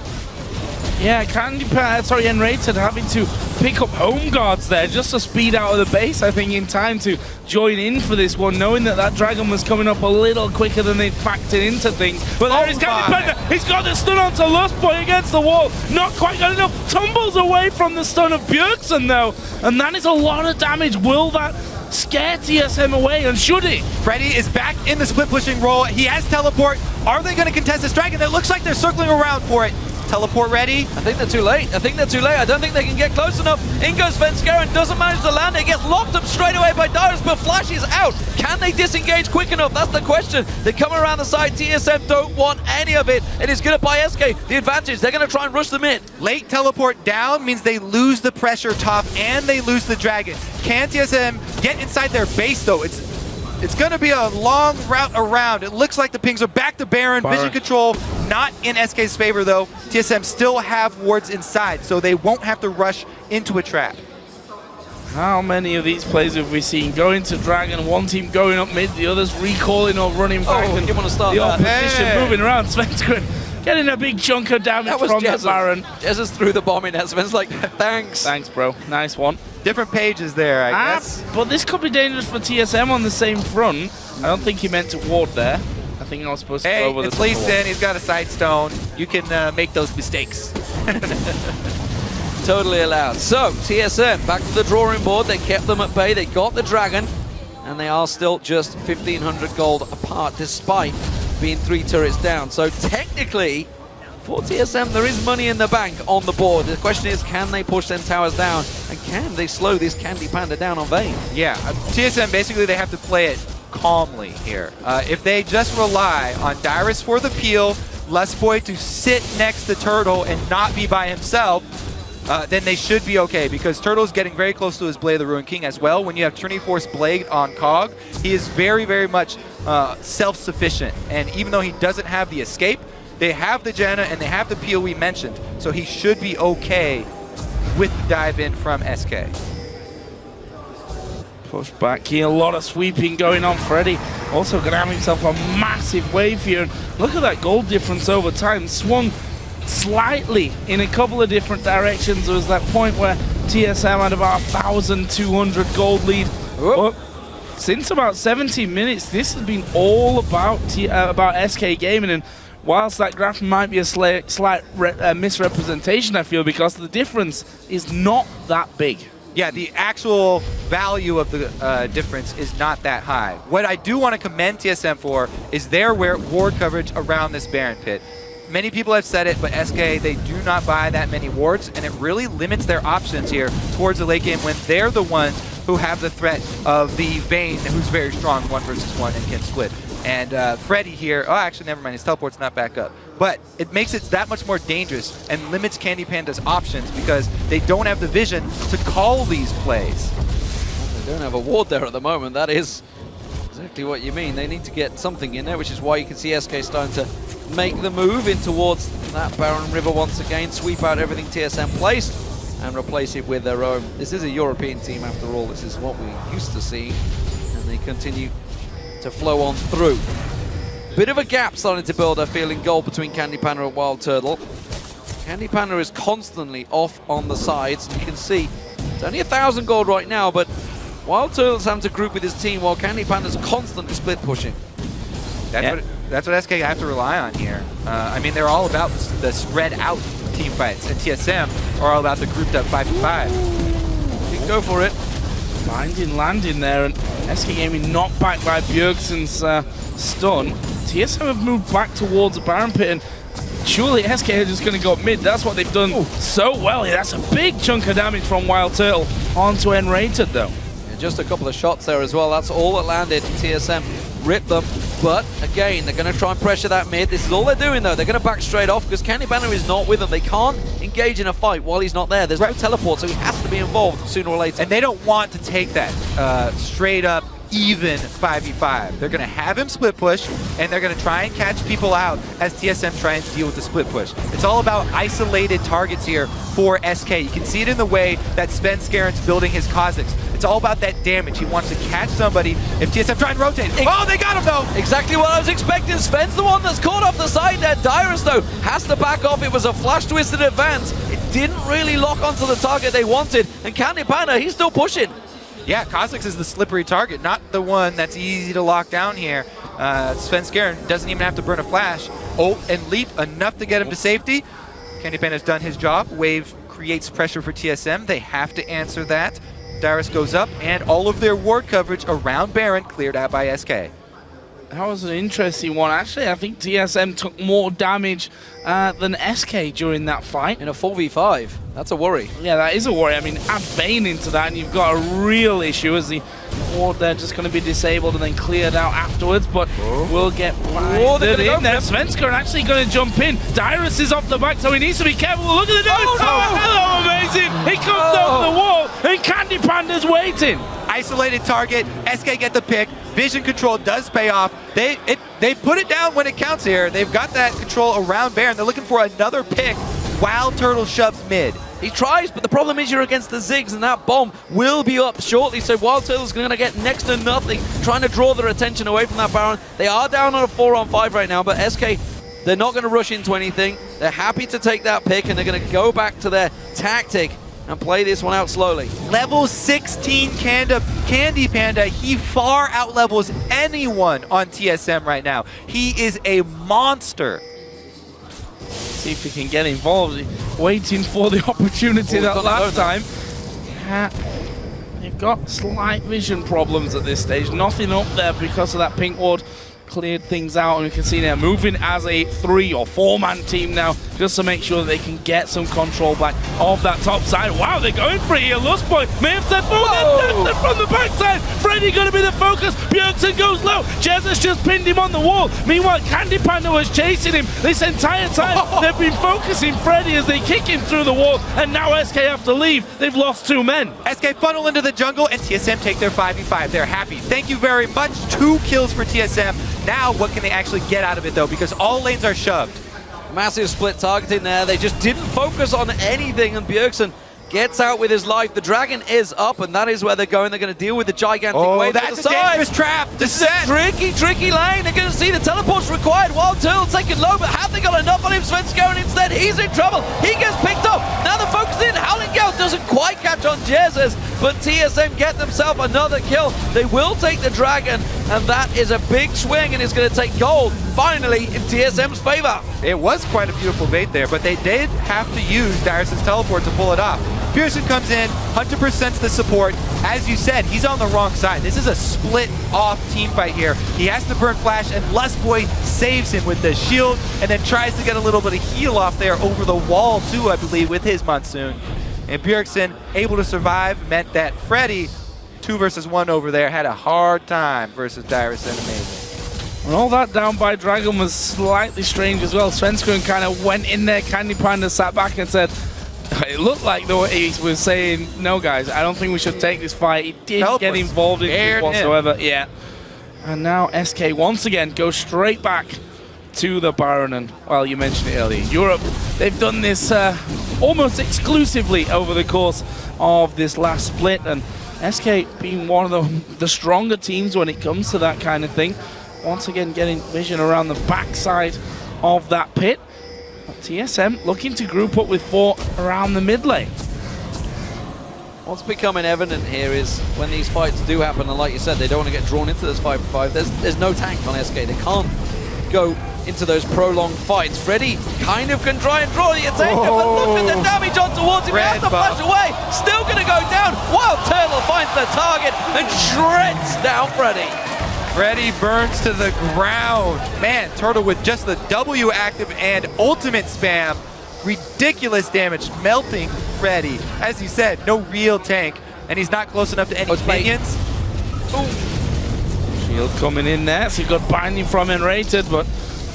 Yeah, nRated having to pick up home guards there just to speed out of the base, I think, in time to join in for this one, knowing that that dragon was coming up a little quicker than they'd factored into things. But there is CandyPanda. He's got the stun onto Lustboy against the wall. Not quite got enough. Tumbles away from the stun of Bjergsen, though. And that is a lot of damage. Will that scare TSM away, and should it? Freddy is back in the split pushing role. He has teleport. Are they going to contest this dragon? It looks like they're circling around for it. Teleport ready. I think they're too late. I don't think they can get close enough. In goes Svenskeren, doesn't manage to land it. Gets locked up straight away by Dyrus, but Flash is out. Can they disengage quick enough? That's the question. They come around the side. TSM don't want any of it. It is going to buy SK the advantage. They're going to try and rush them in. Late teleport down means they lose the pressure top and they lose the dragon. Can TSM get inside their base though? It's going to be a long route around. It looks like the pings are back to Baron. Vision control not in SK's favor though. TSM still have wards inside, so they won't have to rush into a trap. How many of these plays have we seen? Going to Dragon, one team going up mid, the others recalling or running back. Oh, you want to start the that. opposition moving around. Svenskeren getting a big chunk of damage from the Baron. Jesiz threw the bomb in there. Sven's like, thanks. Thanks, bro. Nice one. Different pages there, I guess. But this could be dangerous for TSM on the same front. I don't think he meant to ward there. I think I was supposed to go over the it's Lee Sin. He's got a side stone. You can make those mistakes. Totally allowed. So, TSM back to the drawing board. They kept them at bay. They got the dragon. And they are still just 1,500 gold apart, despite being 3 turrets down. So, technically, for TSM, there is money in the bank on the board. The question is, can they push them towers down? And can they slow this CandyPanda down on Vayne? Yeah, TSM, basically, they have to play it calmly here. If they just rely on Dyrus for the peel, Lustboy to sit next to Turtle and not be by himself, then they should be okay, because Turtle's getting very close to his Blade of the Ruined King as well. When you have Trinity Force Blade on Cog, he is very, very much self-sufficient. And even though he doesn't have the escape, they have the Janna and they have the peel we mentioned, so he should be okay with the dive in from SK. Push back here, a lot of sweeping going on. Freddy also going to have himself a massive wave here. And look at that gold difference over time. Swung slightly in a couple of different directions. There was that point where TSM had about 1,200 gold lead. But since about 17 minutes, this has been all about SK Gaming. And whilst that graph might be a slight misrepresentation, I feel, because the difference is not that big. Yeah, the actual value of the difference is not that high. What I do want to commend TSM for is their ward coverage around this Baron pit. Many people have said it, but SK, they do not buy that many wards, and it really limits their options here towards the late game when they're the ones who have the threat of the Vayne, who's very strong 1 versus 1 and can split. And Freddy here, oh, actually, never mind, his teleport's not back up. But it makes it that much more dangerous and limits CandyPanda's options because they don't have the vision to call these plays. They don't have a ward there at the moment. That is exactly what you mean. They need to get something in there, which is why you can see SK starting to make the move in towards that Baron River once again, sweep out everything TSM placed, and replace it with their own. This is a European team after all. This is what we used to see, and they continue to flow on through. Bit of a gap starting to build, I feel, in goal between CandyPanda and WildTurtle. CandyPanda is constantly off on the sides. You can see it's only 1,000 gold right now, but WildTurtle's having to group with his team while CandyPanda's constantly split pushing. That's what SK have to rely on here. I mean, they're all about the spread out team fights, and TSM are all about the grouped up 5v5. You can go for it. Finding landing there, and SK Gaming knocked back by Bjergsen's stun. TSM have moved back towards the Baron pit, and surely SK are just going to go mid. That's what they've done so well here. That's a big chunk of damage from WildTurtle onto nRated, though. Yeah, just a couple of shots there as well. That's all that landed. TSM ripped them, but again, they're going to try and pressure that mid. This is all they're doing, though. They're going to back straight off because CandyPanda is not with them. They can't engage in a fight while he's not there. There's no teleport, so he has to be involved sooner or later. And they don't want to take that straight up even 5v5. They're going to have him split push, and they're going to try and catch people out as TSM try and deal with the split push. It's all about isolated targets here for SK. You can see it in the way that Svenskeren's building his Kazakhs. It's all about that damage. He wants to catch somebody if TSM try and rotate. Oh, they got him though! Exactly what I was expecting. Sven's the one that's caught off the side there. Dyrus, though, has to back off. It was a flash twisted advance. It didn't really lock onto the target they wanted. And CandyPanda, he's still pushing. Yeah, Kazakhs is the slippery target, not the one that's easy to lock down here. Svenskeren doesn't even have to burn a flash. Ult and leap enough to get him to safety. CandyPanda's done his job. Wave creates pressure for TSM. They have to answer that. Dyrus goes up, and all of their ward coverage around Baron cleared out by SK. That was an interesting one. Actually, I think TSM took more damage than SK during that fight. In a 4v5, that's a worry. Yeah, that is a worry. I mean, add Payne into that, and you've got a real issue as the ward there just going to be disabled and then cleared out afterwards. But we'll get blinded in there. Svenskeren actually going to jump in. Dyrus is off the back, so he needs to be careful. Look at the damage. Oh, hello, amazing. He comes off the wall, and CandyPanda's waiting. Isolated target, SK get the pick. Vision control does pay off. They put it down when it counts here. They've got that control around Baron. They're looking for another pick. WildTurtle shoves mid. He tries, but the problem is you're against the Ziggs, and that bomb will be up shortly, so WildTurtle's going to get next to nothing, trying to draw their attention away from that Baron. They are down on a 4-on-5 right now, but SK, they're not going to rush into anything. They're happy to take that pick, and they're going to go back to their tactic and play this one out slowly. Level 16 CandyPanda, he far outlevels anyone on TSM right now. He is a monster. See if he can get involved. Waiting for the opportunity that last time. They've got slight vision problems at this stage. Nothing up there because of that pink ward. Cleared things out, and you can see they're moving as a 3 or 4-man team now, just to make sure that they can get some control back of that top side. Wow, they're going for it here. Lustboy may have said, oh, from the backside. Freddy going to be the focus. Bjergsen goes low. Jesiz just pinned him on the wall. Meanwhile, CandyPanda was chasing him this entire time. They've been focusing Freddy as they kick him through the wall, and now SK have to leave. They've lost 2 men. SK funnel into the jungle, and TSM take their 5v5. They're happy. Thank you very much. 2 kills for TSM. Now, what can they actually get out of it, though? Because all lanes are shoved. Massive split targeting there. They just didn't focus on anything, and Bjergsen gets out with his life. The dragon is up, and that is where they're going. They're going to deal with the gigantic wave to the that's a side. dangerous trap. This is a tricky lane. They're going to see the teleports required. WildTurtle taking low, but have they got enough on him? Svenskeren instead, he's in trouble. He gets picked up. Now the focus in. Howling Gale doesn't quite catch on Jesiz, but TSM get themselves another kill. They will take the dragon, and that is a big swing, and it's going to take gold finally in TSM's favor. It was quite a beautiful bait there, but they did have to use Dyrus' teleport to pull it off. Bjergsen comes in, 100% the support. As you said, he's on the wrong side. This is a split-off team fight here. He has to burn flash, and Lustboy saves him with the shield, and then tries to get a little bit of heal off there over the wall, too, I believe, with his Monsoon. And Bjergsen, able to survive, meant that Freddy, 2 versus 1 over there, had a hard time versus Dyrus and Amazing. And all that down by Dragon was slightly strange as well. Svenskeren kind of went in there. CandyPanda sat back and said, it looked like though he was saying, no guys, I don't think we should take this fight. He didn't get involved in it whatsoever. Yeah. And now SK once again goes straight back to the Baron. And, well, you mentioned it earlier, Europe, they've done this almost exclusively over the course of this last split. And SK being one of the stronger teams when it comes to that kind of thing. Once again getting vision around the backside of that pit. But TSM looking to group up with 4 around the mid lane. What's becoming evident here is when these fights do happen, and like you said, they don't want to get drawn into this 5v5, there's no tank on SK. They can't go into those prolonged fights. Freddy kind of can try and draw the attention, but look at the damage on towards him. He has to flash away. Still going to go down. WildTurtle finds the target and shreds down Freddy. Freddy burns to the ground. Man, Turtle with just the W active and ultimate spam. Ridiculous damage, melting Freddy. As you said, no real tank, and he's not close enough to any minions. Shield coming in there, so he got binding from nRated, but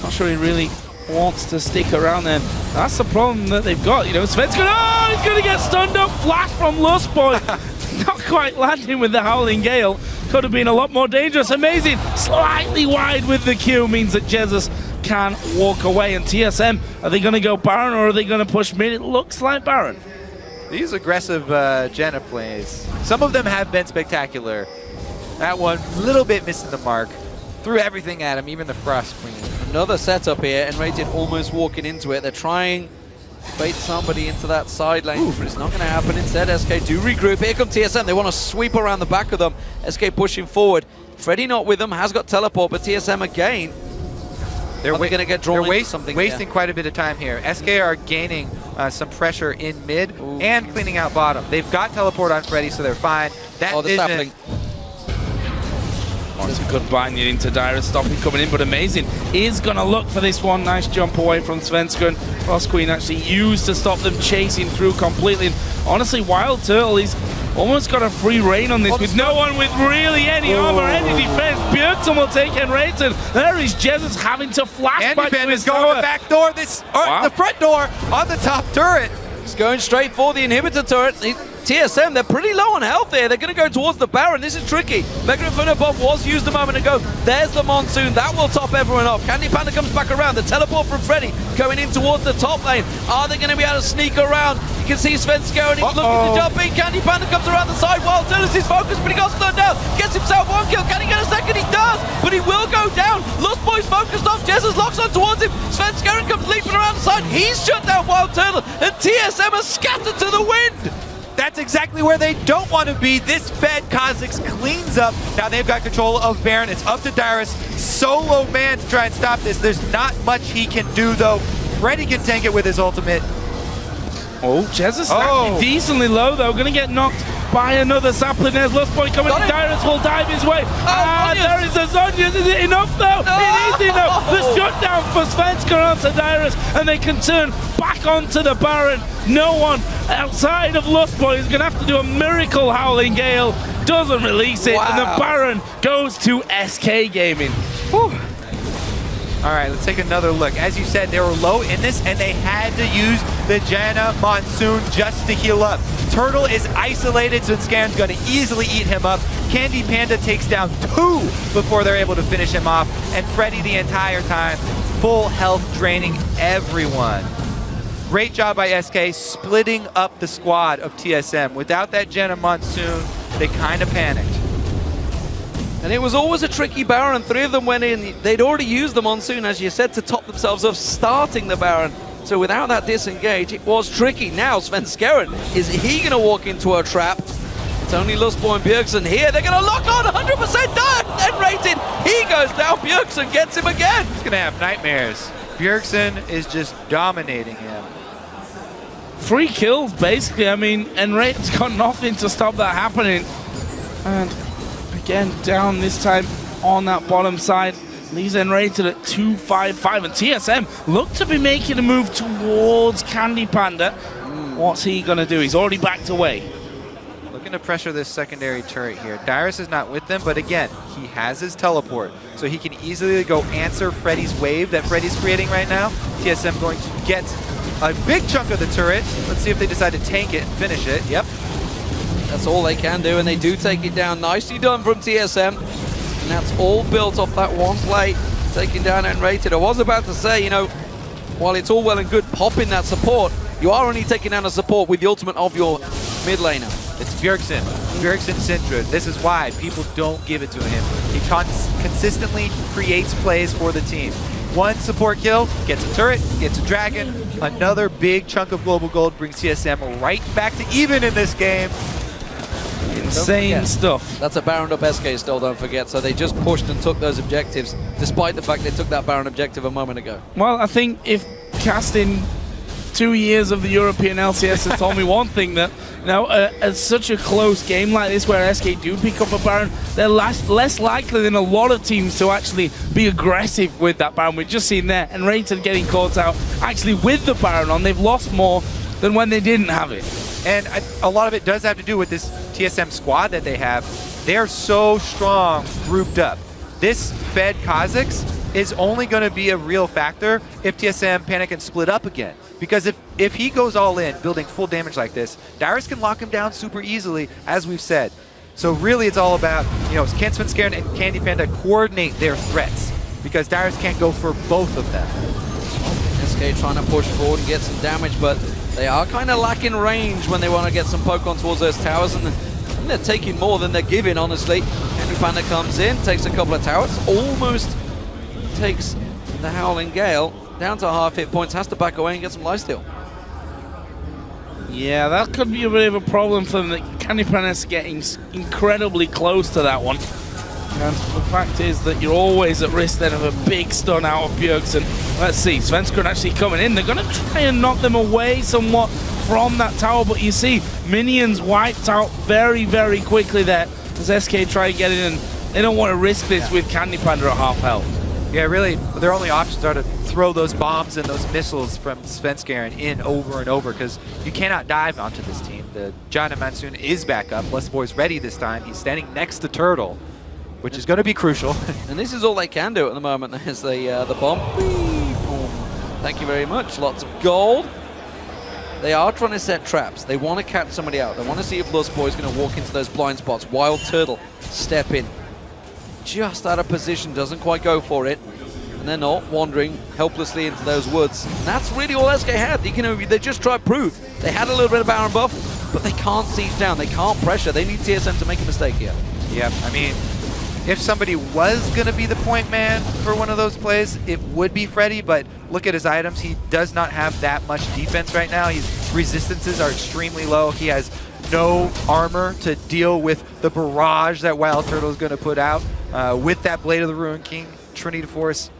not sure he really wants to stick around there. That's the problem that they've got. You know, Svenskeren, he's going to get stunned up. Flash from Lustboy. Not quite landing with the Howling Gale. could have been a lot more dangerous. Amazing, slightly wide with the Q means that Jesiz can walk away. And TSM, are they going to go Baron or are they going to push mid? It looks like Baron. These aggressive Janna plays, some of them have been spectacular. That one, a little bit missing the mark. Threw everything at him, even the Frost Queen. Another setup here, nRated almost walking into it. They're trying to bait somebody into that side lane, but it's not going to happen. Instead, SK do regroup. Here come TSM. They want to sweep around the back of them. SK pushing forward. Freddy not with them, has got teleport, but TSM again. They're going to get drawn into something wasting quite a bit of time here. SK are gaining some pressure in mid and cleaning out bottom. They've got teleport on Freddy, so they're fine. That the sapling. It's a good bind into Dyrus, stopping coming in, but amazing. Is going to look for this one. Nice jump away from Svenskeren. Frost Queen actually used to stop them chasing through completely. And honestly, WildTurtle, he's almost got a free reign on this with no one with really any armor, any defense. Bjergsen will take nRated. There is Jesiz having to flash back to his going tower. the back door, the front door on the top turret. He's going straight for the inhibitor turret. TSM, they're pretty low on health here. They're going to go towards the Baron. This is tricky. Mega Inferno Bomb was used a moment ago. There's the Monsoon. That will top everyone off. CandyPanda comes back around. The teleport from Freddy going in towards the top lane. Are they going to be able to sneak around? You can see Svenskeren. He's looking to jump in. CandyPanda comes around the side. WildTurtle is his focus, but he got slowed down. Gets himself one kill. Can he get a second? He does, but he will go down. Lustboy's focused off. Jesiz locks on towards him. Svenskeren comes leaping around the side. He's shut down WildTurtle, and TSM are scattered to the wind. That's exactly where they don't want to be. This Fed Kha'Zix cleans up. Now they've got control of Baron. It's up to Dyrus. Solo man to try and stop this. There's not much he can do, though. Freddy can tank it with his ultimate. Oh, Jesiz actually decently low, though. Going to get knocked by another sapling. There's Lustboy coming. Dyrus will dive his way. There is a Zonius. Is it enough, though? It is enough. The shutdown for Svenskeren onto Dyrus, and they can turn back onto the Baron. No one outside of Lustboy is going to have to do a miracle. Howling Gale doesn't release it, and the Baron goes to SK Gaming. Whew. All right, let's take another look. As you said, they were low in this, and they had to use the Janna Monsoon just to heal up. Turtle is isolated, so Svenskaren's going to easily eat him up. CandyPanda takes down 2 before they're able to finish him off, and Freddy the entire time, full health, draining everyone. Great job by SK splitting up the squad of TSM. Without that Janna Monsoon, they kind of panicked. And it was always a tricky Baron. 3 of them went in. They'd already used the Monsoon, as you said, to top themselves off, starting the Baron. So without that disengage, it was tricky. Now Svenskeren, is he going to walk into a trap? It's only Lustboy and Bjergsen here. They're going to lock on 100% done. nRated, he goes down. Bjergsen gets him again. He's going to have nightmares. Bjergsen is just dominating him. 3 kills, basically. I mean, nRated's got nothing to stop that happening. And again, down this time on that bottom side. Leaves nRated at 2-5-5. And TSM look to be making a move towards CandyPanda. What's he going to do? He's already backed away. Looking to pressure this secondary turret here. Dyrus is not with them, but again, he has his teleport. So he can easily go answer Freddy's wave that Freddy's creating right now. TSM going to get a big chunk of the turret. Let's see if they decide to tank it and finish it. Yep. That's all they can do, and they do take it down. Nicely done from TSM. And that's all built off that one play, taking down nRated. I was about to say, you know, while it's all well and good popping that support, you are only taking down a support with the ultimate of your mid laner. It's Bjergsen. Bjergsen Syndra. This is why people don't give it to him. He consistently creates plays for the team. 1 support kill, gets a turret, gets a dragon. Another big chunk of global gold brings TSM right back to even in this game. Insane stuff. That's a Baron up SK still, don't forget. So they just pushed and took those objectives, despite the fact they took that Baron objective a moment ago. Well, I think if casting 2 years of the European LCS has told me one thing, that you know, at such a close game like this where SK do pick up a Baron, they're less likely than a lot of teams to actually be aggressive with that Baron. We've just seen there, and nRated getting caught out actually with the Baron on. They've lost more than when they didn't have it. And a lot of it does have to do with this TSM squad that they have. They're so strong grouped up. This Fed Kha'Zix is only going to be a real factor if TSM panic and split up again. Because if he goes all in, building full damage like this, Dyrus can lock him down super easily, as we've said. So really it's all about, can Svenskeren and CandyPanda coordinate their threats? Because Dyrus can't go for both of them. SK trying to push forward and get some damage, but they are kind of lacking range when they want to get some poke on towards those towers, and they're taking more than they're giving, honestly. CandyPanda comes in, takes a couple of towers, almost takes the Howling Gale down to half hit points, has to back away and get some lifesteal. Yeah, that could be a bit of a problem for them. CandyPanda's getting incredibly close to that one. And the fact is that you're always at risk then of a big stun out of Bjergsen. Let's see, Svenskeren actually coming in. They're going to try and knock them away somewhat from that tower, but you see minions wiped out very, very quickly there as SK try and get in, and they don't want to risk this with CandyPanda at half health. Yeah, really, their only options are to throw those bombs and those missiles from Svenskeren in over and over, because you cannot dive onto this team. The John and Monsoon is back up. Lustboy's ready this time. He's standing next to Turtle, which is going to be crucial. And this is all they can do at the moment, is the bomb. Thank you very much. Lots of gold. They are trying to set traps. They want to catch somebody out. They want to see if Lustboy's going to walk into those blind spots. WildTurtle step in. Just out of position, doesn't quite go for it. And they're not wandering helplessly into those woods. And that's really all SK had. They just tried proof. They had a little bit of Baron buff, but they can't siege down. They can't pressure. They need TSM to make a mistake here. Yep, I mean, if somebody was going to be the point man for one of those plays, it would be Freddy, but look at his items. He does not have that much defense right now. His resistances are extremely low. He has no armor to deal with the barrage that WildTurtle is going to put out with that Blade of the Ruined King, Trinity Force,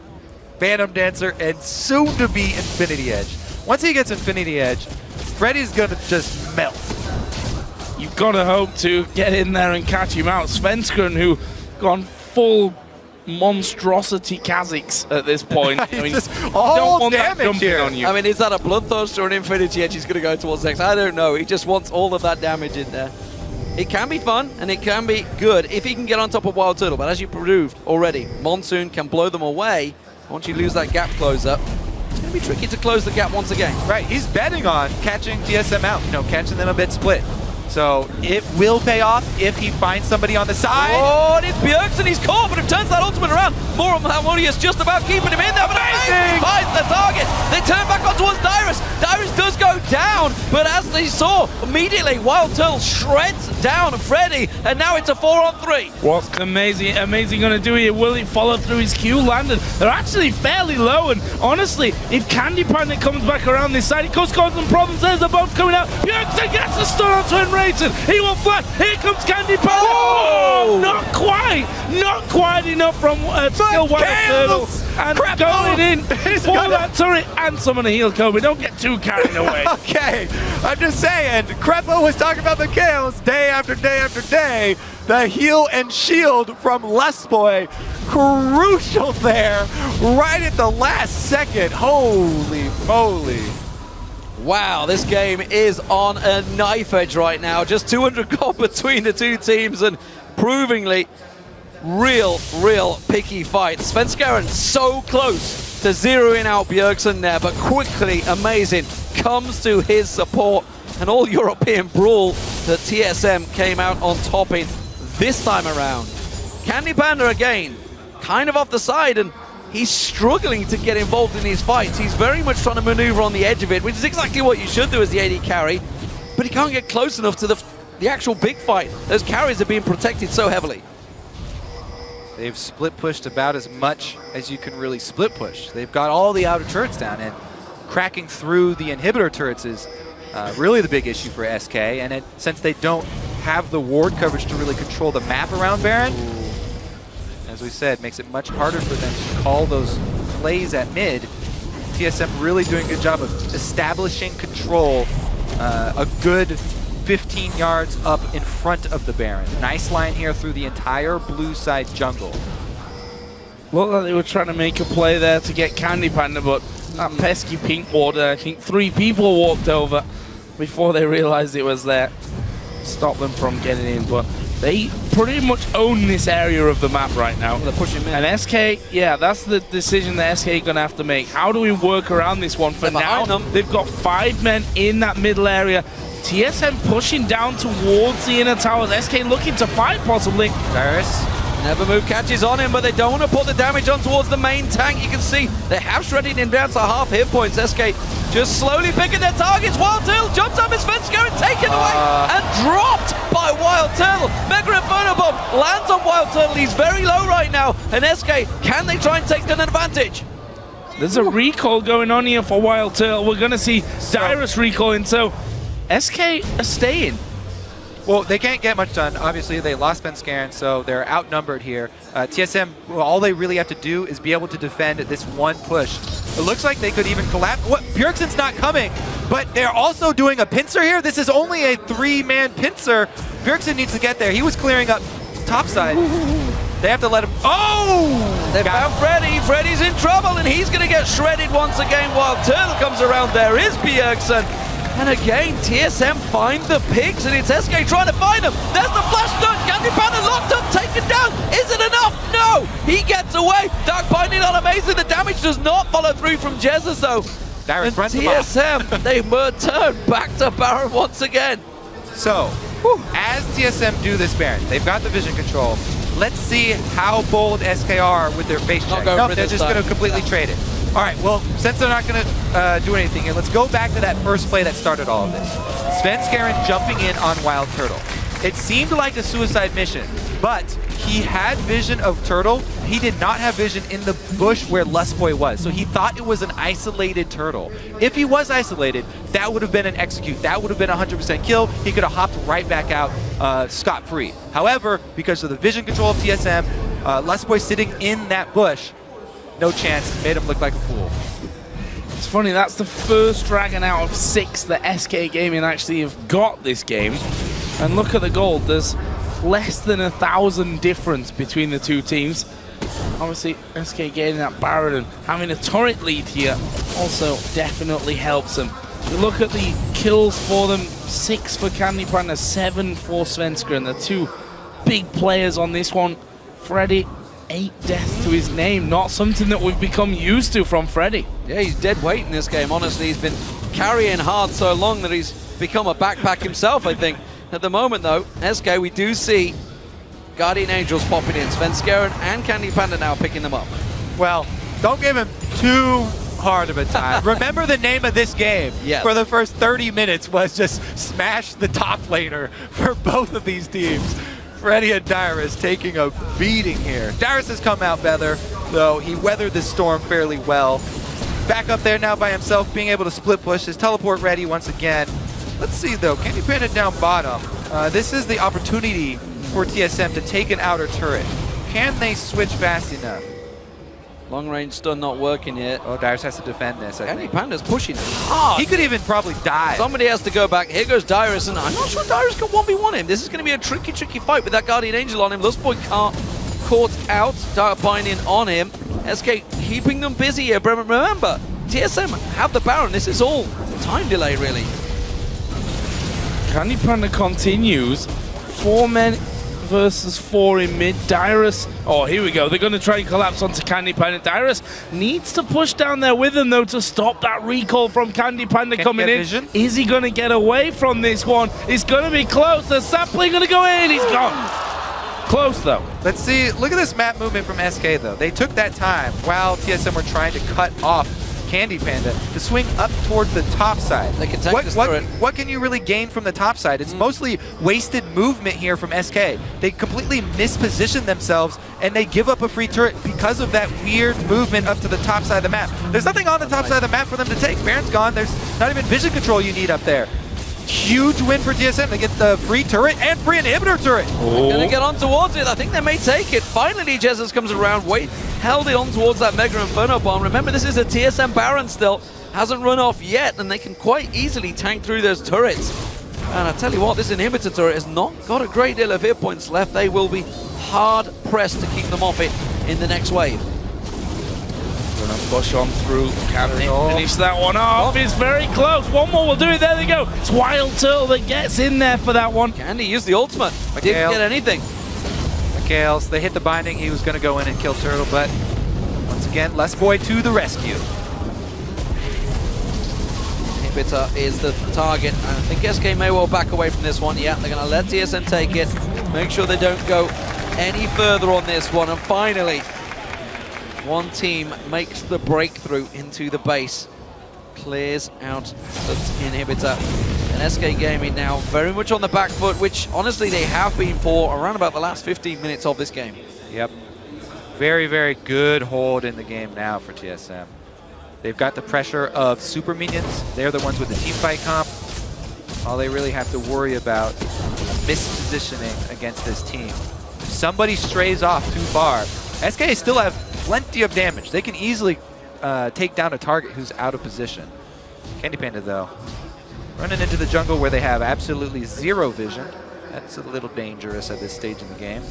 Phantom Dancer, and soon-to-be Infinity Edge. Once he gets Infinity Edge, Freddy's going to just melt. You've got to hope to get in there and catch him out. Svenskeren, who gone full monstrosity Kha'Zix at this point. I mean, just all don't want that damage jumping here. on you. I mean, is that a Bloodthirst or an Infinity Edge he's going to go towards next? I don't know. He just wants all of that damage in there. It can be fun, and it can be good if he can get on top of WildTurtle, but as you proved already, Monsoon can blow them away. Once you lose that gap closer, it's going to be tricky to close the gap once again. Right, he's betting on catching TSM out, catching them a bit split. So it will pay off if he finds somebody on the side. Oh, and it's Bjergsen, he's caught, but he turns that ultimate around. More of Maurice just about keeping him in there, but amazing! Finds the target. They turn back on towards Dyrus. Dyrus does go down, but as they saw, immediately WildTurtle shreds down Freddy, and now it's a 4-on-3. What's amazing going to do here? Will he follow through his Q landed? They're actually fairly low, and honestly, if CandyPanda comes back around this side, it could cause some problems. There's a boat coming out. Bjergsen gets the stun onto nRated. He will fly. Here comes CandyPanda. Oh, not quite enough from still WildTurtle. And going in for that turret and summon a heal Kobe. Don't get too carried away. Okay, I'm just saying, Krepo was talking about the kills day after day after day. The heal and shield from Lustboy, crucial there, right at the last second. Holy moly. Wow, this game is on a knife edge right now. Just 200 gold between the two teams, and provingly real picky fight. Svenskeren so close to zeroing out Bjergsen there, but quickly, amazing, comes to his support. An all-European brawl that TSM came out on top in this time around. CandyPanda again, kind of off the side, and he's struggling to get involved in these fights. He's very much trying to maneuver on the edge of it, which is exactly what you should do as the AD carry, but he can't get close enough to the actual big fight. Those carries are being protected so heavily. They've split pushed about as much as you can really split push. They've got all the outer turrets down, and cracking through the inhibitor turrets is really the big issue for SK, and since they don't have the ward coverage to really control the map around Baron, as we said, makes it much harder for them to call those plays at mid. TSM really doing a good job of establishing control, a good 15 yards up in front of the Baron. Nice line here through the entire blue side jungle. Looked like they were trying to make a play there to get CandyPanda, but that pesky pink water, I think 3 people walked over before they realized it was there. Stop them from getting in, but they pretty much own this area of the map right now. They're pushing in. And SK, yeah, that's the decision that SK are going to have to make. How do we work around this one? For now, they've got 5 men in that middle area. TSM pushing down towards the inner towers. SK looking to fight possibly. Dyrus. Never move catches on him, but they don't want to put the damage on towards the main tank. You can see they have shredded him down to half hit points. SK just slowly picking their targets. WildTurtle jumps up his Svenskeren, taken away and dropped by WildTurtle. Mega Inferno Bomb lands on WildTurtle. He's very low right now. And SK, can they try and take an advantage? There's a recall going on here for WildTurtle. We're going to see Dyrus recalling, so SK are staying. Well, they can't get much done. Obviously, they lost Svenskeren, so they're outnumbered here. TSM, well, all they really have to do is be able to defend this one push. It looks like they could even collapse. What? Bjergsen's not coming, but they're also doing a pincer here. This is only a 3-man pincer. Bjergsen needs to get there. He was clearing up topside. They have to let him. Oh! They found Freddy. Freddy's in trouble, and he's going to get shredded once again while Turtle comes around. There is Bjergsen. And again, TSM find the pigs, and it's SK trying to find them. There's the flash stun. CandyPanda locked up, taken down. Is it enough? No! He gets away. Dark Binding on amazing. The damage does not follow through from Jesiz, though. Dyrus runs TSM, they turn back to Baron once again. So, as TSM do this Baron, they've got the vision control. Let's see how bold SK are with their face check. No, they're just going to completely trade it. All right, well, since they're not going to do anything here, let's go back to that first play that started all of this. Svenskeren jumping in on WildTurtle. It seemed like a suicide mission, but he had vision of Turtle. He did not have vision in the bush where Lustboy was, so he thought it was an isolated Turtle. If he was isolated, that would have been an execute. That would have been a 100% kill. He could have hopped right back out scot-free. However, because of the vision control of TSM, Lustboy sitting in that bush, no chance, made him look like a fool. It's funny, that's the first Dragon out of 6 that SK Gaming actually have got this game. And look at the gold, there's less than 1,000 difference between the two teams. Obviously, SK getting that Baron and having a turret lead here also definitely helps them. You look at the kills for them, 6 for CandyPanda, 7 for Svenskeren. The two big players on this one. Freddy, 8 deaths to his name, not something that we've become used to from Freddy. Yeah, he's dead weight in this game, honestly. He's been carrying hard so long that he's become a backpack himself, I think. At the moment, though, SK, we do see Guardian Angels popping in. Svenskeren and CandyPanda now picking them up. Well, don't give him too hard of a time. Remember the name of this game for the first 30 minutes was just smash the top laner for both of these teams. Freddy and Dyrus taking a beating here. Dyrus has come out better, though he weathered the storm fairly well. Back up there now by himself, being able to split push. His teleport ready once again. Let's see, though. CandyPanda down bottom. This is the opportunity for TSM to take an outer turret. Can they switch fast enough? Long range stun not working yet. Oh, Dyrus has to defend this, I think. CandyPanda's pushing hard. He could even probably die. Somebody has to go back. Here goes Dyrus, and I'm not sure Dyrus can 1v1 him. This is going to be a tricky fight with that Guardian Angel on him. Lustboy caught out. Dark Binding on him. SK keeping them busy here. But remember, TSM have the Baron. This is all time delay, really. CandyPanda continues. 4 men versus 4 in mid. Dyrus, oh, here we go. They're going to try and collapse onto CandyPanda. Dyrus needs to push down there with him, though, to stop that recall from CandyPanda coming in. Vision? Is he going to get away from this one? It's going to be close. The sapling going to go in. He's gone. Close, though. Let's see. Look at this map movement from SK, though. They took that time while TSM were trying to cut off CandyPanda to swing up towards the top side. They can take what can you really gain from the top side? It's mostly wasted movement here from SK. They completely misposition themselves and they give up a free turret because of that weird movement up to the top side of the map. There's nothing on the top side of the map for them to take. Baron's gone. There's not even vision control you need up there. Huge win for TSM. They get the free turret and free inhibitor turret. They're gonna get on towards it. I think they may take it. Finally, Jesiz comes around. Held it on towards that Mega Inferno Bomb. Remember, this is a TSM Baron still. Hasn't run off yet, and they can quite easily tank through those turrets. And I tell you what, this inhibitor turret has not got a great deal of hit points left. They will be hard pressed to keep them off it in the next wave. Gonna push on through. Can they finish that one off? It's very close. One more will do it. There they go. It's WildTurtle that gets in there for that one. Candy used the ultimate. Didn't get anything. Mikhails, they hit the binding. He was going to go in and kill Turtle, but once again, Lustboy to the rescue. Inhibitor is the target. And I think SK may well back away from this one. Yeah, they're going to let TSM take it. Make sure they don't go any further on this one. And finally, one team makes the breakthrough into the base. Clears out the Inhibitor. And SK Gaming now very much on the back foot, which honestly they have been for around about the last 15 minutes of this game. Yep. Very, very good hold in the game now for TSM. They've got the pressure of super minions. They're the ones with the team fight comp. All they really have to worry about is mispositioning against this team. If somebody strays off too far, SK still have plenty of damage. They can easily take down a target who's out of position. CandyPanda, though, running into the jungle where they have absolutely zero vision. That's a little dangerous at this stage in the game.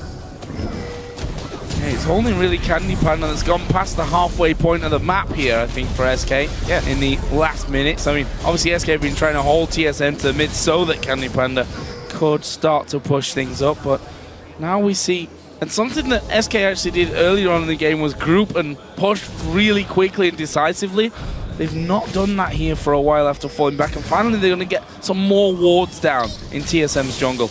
Yeah, it's only really CandyPanda that's gone past the halfway point of the map here, I think, for SK in the last minutes. I mean, obviously SK have been trying to hold TSM to the mid so that CandyPanda could start to push things up, but now we see, and something that SK actually did earlier on in the game was group and push really quickly and decisively. They've not done that here for a while after falling back, and finally they're going to get some more wards down in TSM's jungle.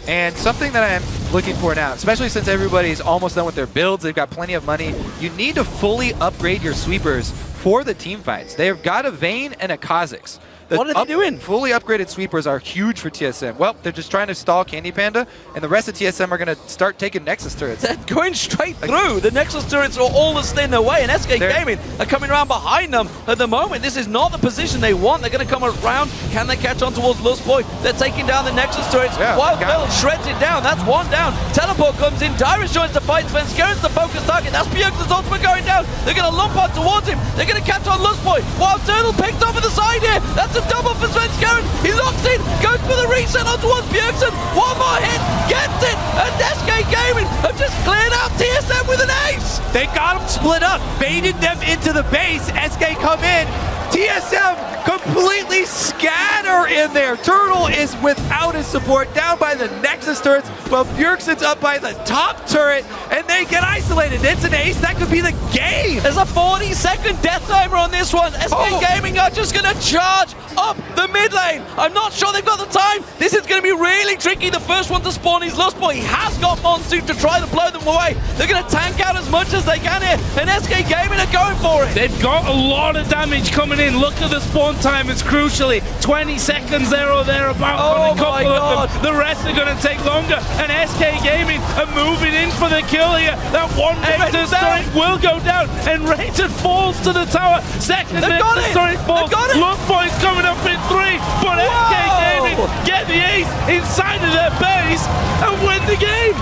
And something that I'm looking for now, especially since everybody's almost done with their builds, they've got plenty of money, you need to fully upgrade your sweepers for the team fights. They've got a Vayne and a Kha'Zix. What are they doing? Fully upgraded sweepers are huge for TSM. Well, they're just trying to stall CandyPanda, and the rest of TSM are going to start taking Nexus turrets. They're going straight through. The Nexus turrets are all in their way, and SK Gaming are coming around behind them at the moment. This is not the position they want. They're going to come around. Can they catch on towards Lustboy? They're taking down the Nexus turrets. WildTurtle shreds it down. That's one down. Teleport comes in. Dyrus joins the fight. Svenskeren's the focus target. That's Bjergsen's ultimate going down. They're going to lump on towards him. They're going to catch on Lustboy. WildTurtle picked off at the side here. That's a double for Svenskeren. He locks in, goes for the reset on towards Bjergsen. One more hit, gets it, and SK Gaming have just cleared out TSM with an ace. They got them split up, baited them into the base. SK come in. TSM completely scatter in there. Turtle is without his support, down by the Nexus turrets, while Bjergsen's up by the top turret, and they get isolated. It's an ace. That could be the game. There's a 40-second death timer on this one. SK Gaming are just going to charge up the mid lane. I'm not sure they've got the time. This is going to be really tricky. The first one to spawn is Lustboy. He has got Monsoon to try to blow them away. They're going to tank out as much as they can here, and SK Gaming are going for it. They've got a lot of damage coming in. Look at the spawn time. It's crucially 20 seconds there or thereabout on a couple of them. The rest are going to take longer, and SK Gaming are moving in for the kill here. That one Nexus turret will go down, and nRated falls to the tower. Second Nexus turret falls. Lustboy's coming up in 3, but SK Gaming get the ace inside of their base and win the game.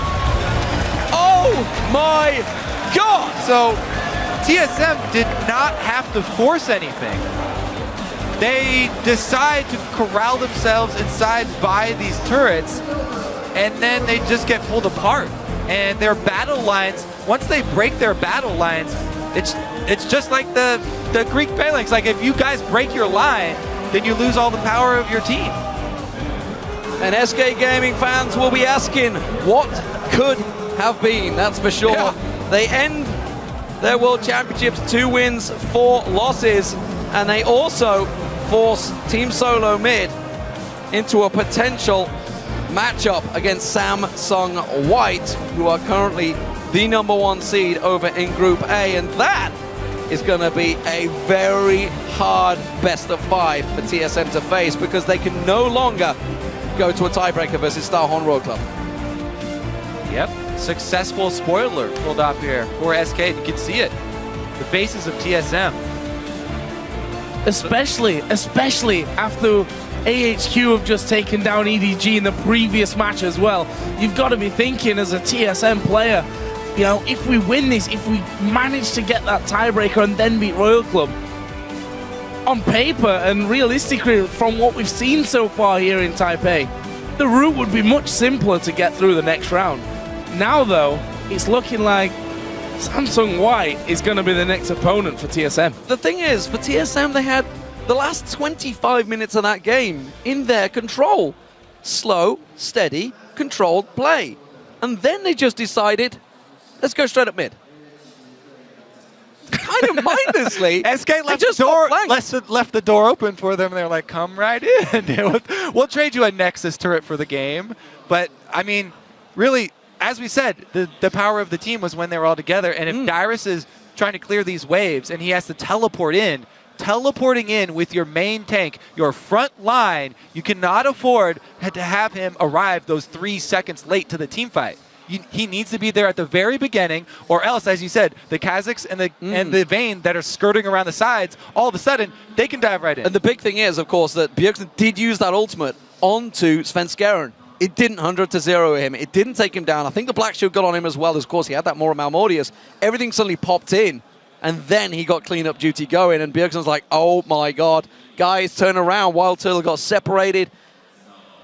Oh my God! So TSM did not have to force anything. They decide to corral themselves inside by these turrets, and then they just get pulled apart. And their battle lines, once they break their battle lines, it's just like the Greek phalanx. Like, if you guys break your line, then you lose all the power of your team. And SK Gaming fans will be asking, what could have been? That's for sure. Yeah. They end their World Championships 2 wins, 4 losses, and they also force Team SoloMid into a potential matchup against Samsung White, who are currently the #1 seed over in Group A, and that is going to be a very hard best of 5 for TSM to face, because they can no longer go to a tiebreaker versus Starhorn Road Club. Yep, successful spoiler pulled off here for SK. You can see it, the faces of TSM. Especially after AHQ have just taken down EDG in the previous match as well. You've got to be thinking as a TSM player, you know, if we win this, if we manage to get that tiebreaker and then beat Royal Club, on paper and realistically from what we've seen so far here in Taipei, the route would be much simpler to get through the next round. Now though, it's looking like Samsung White is going to be the next opponent for TSM. The thing is, for TSM, they had the last 25 minutes of that game in their control. Slow, steady, controlled play. And then they just decided, let's go straight up mid. kind of mindlessly. SK left the door open for them. They're like, come right in. We'll trade you a Nexus turret for the game. But, I mean, really, as we said, the power of the team was when they were all together. And if Dyrus is trying to clear these waves and he has to teleport in, teleporting in with your main tank, your front line, you cannot afford to have him arrive those 3 seconds late to the team fight. He needs to be there at the very beginning, or else, as you said, the Kazakhs and the Vayne that are skirting around the sides, all of a sudden, they can dive right in. And the big thing is, of course, that Bjergsen did use that ultimate onto Svenskeren. It didn't 100-0 him. It didn't take him down. I think the Black Shield got on him as well. Of course, he had that more Malmortius. Everything suddenly popped in, and then he got cleanup duty going, and Bjergsen's like, oh my god. Guys, turn around. WildTurtle got separated.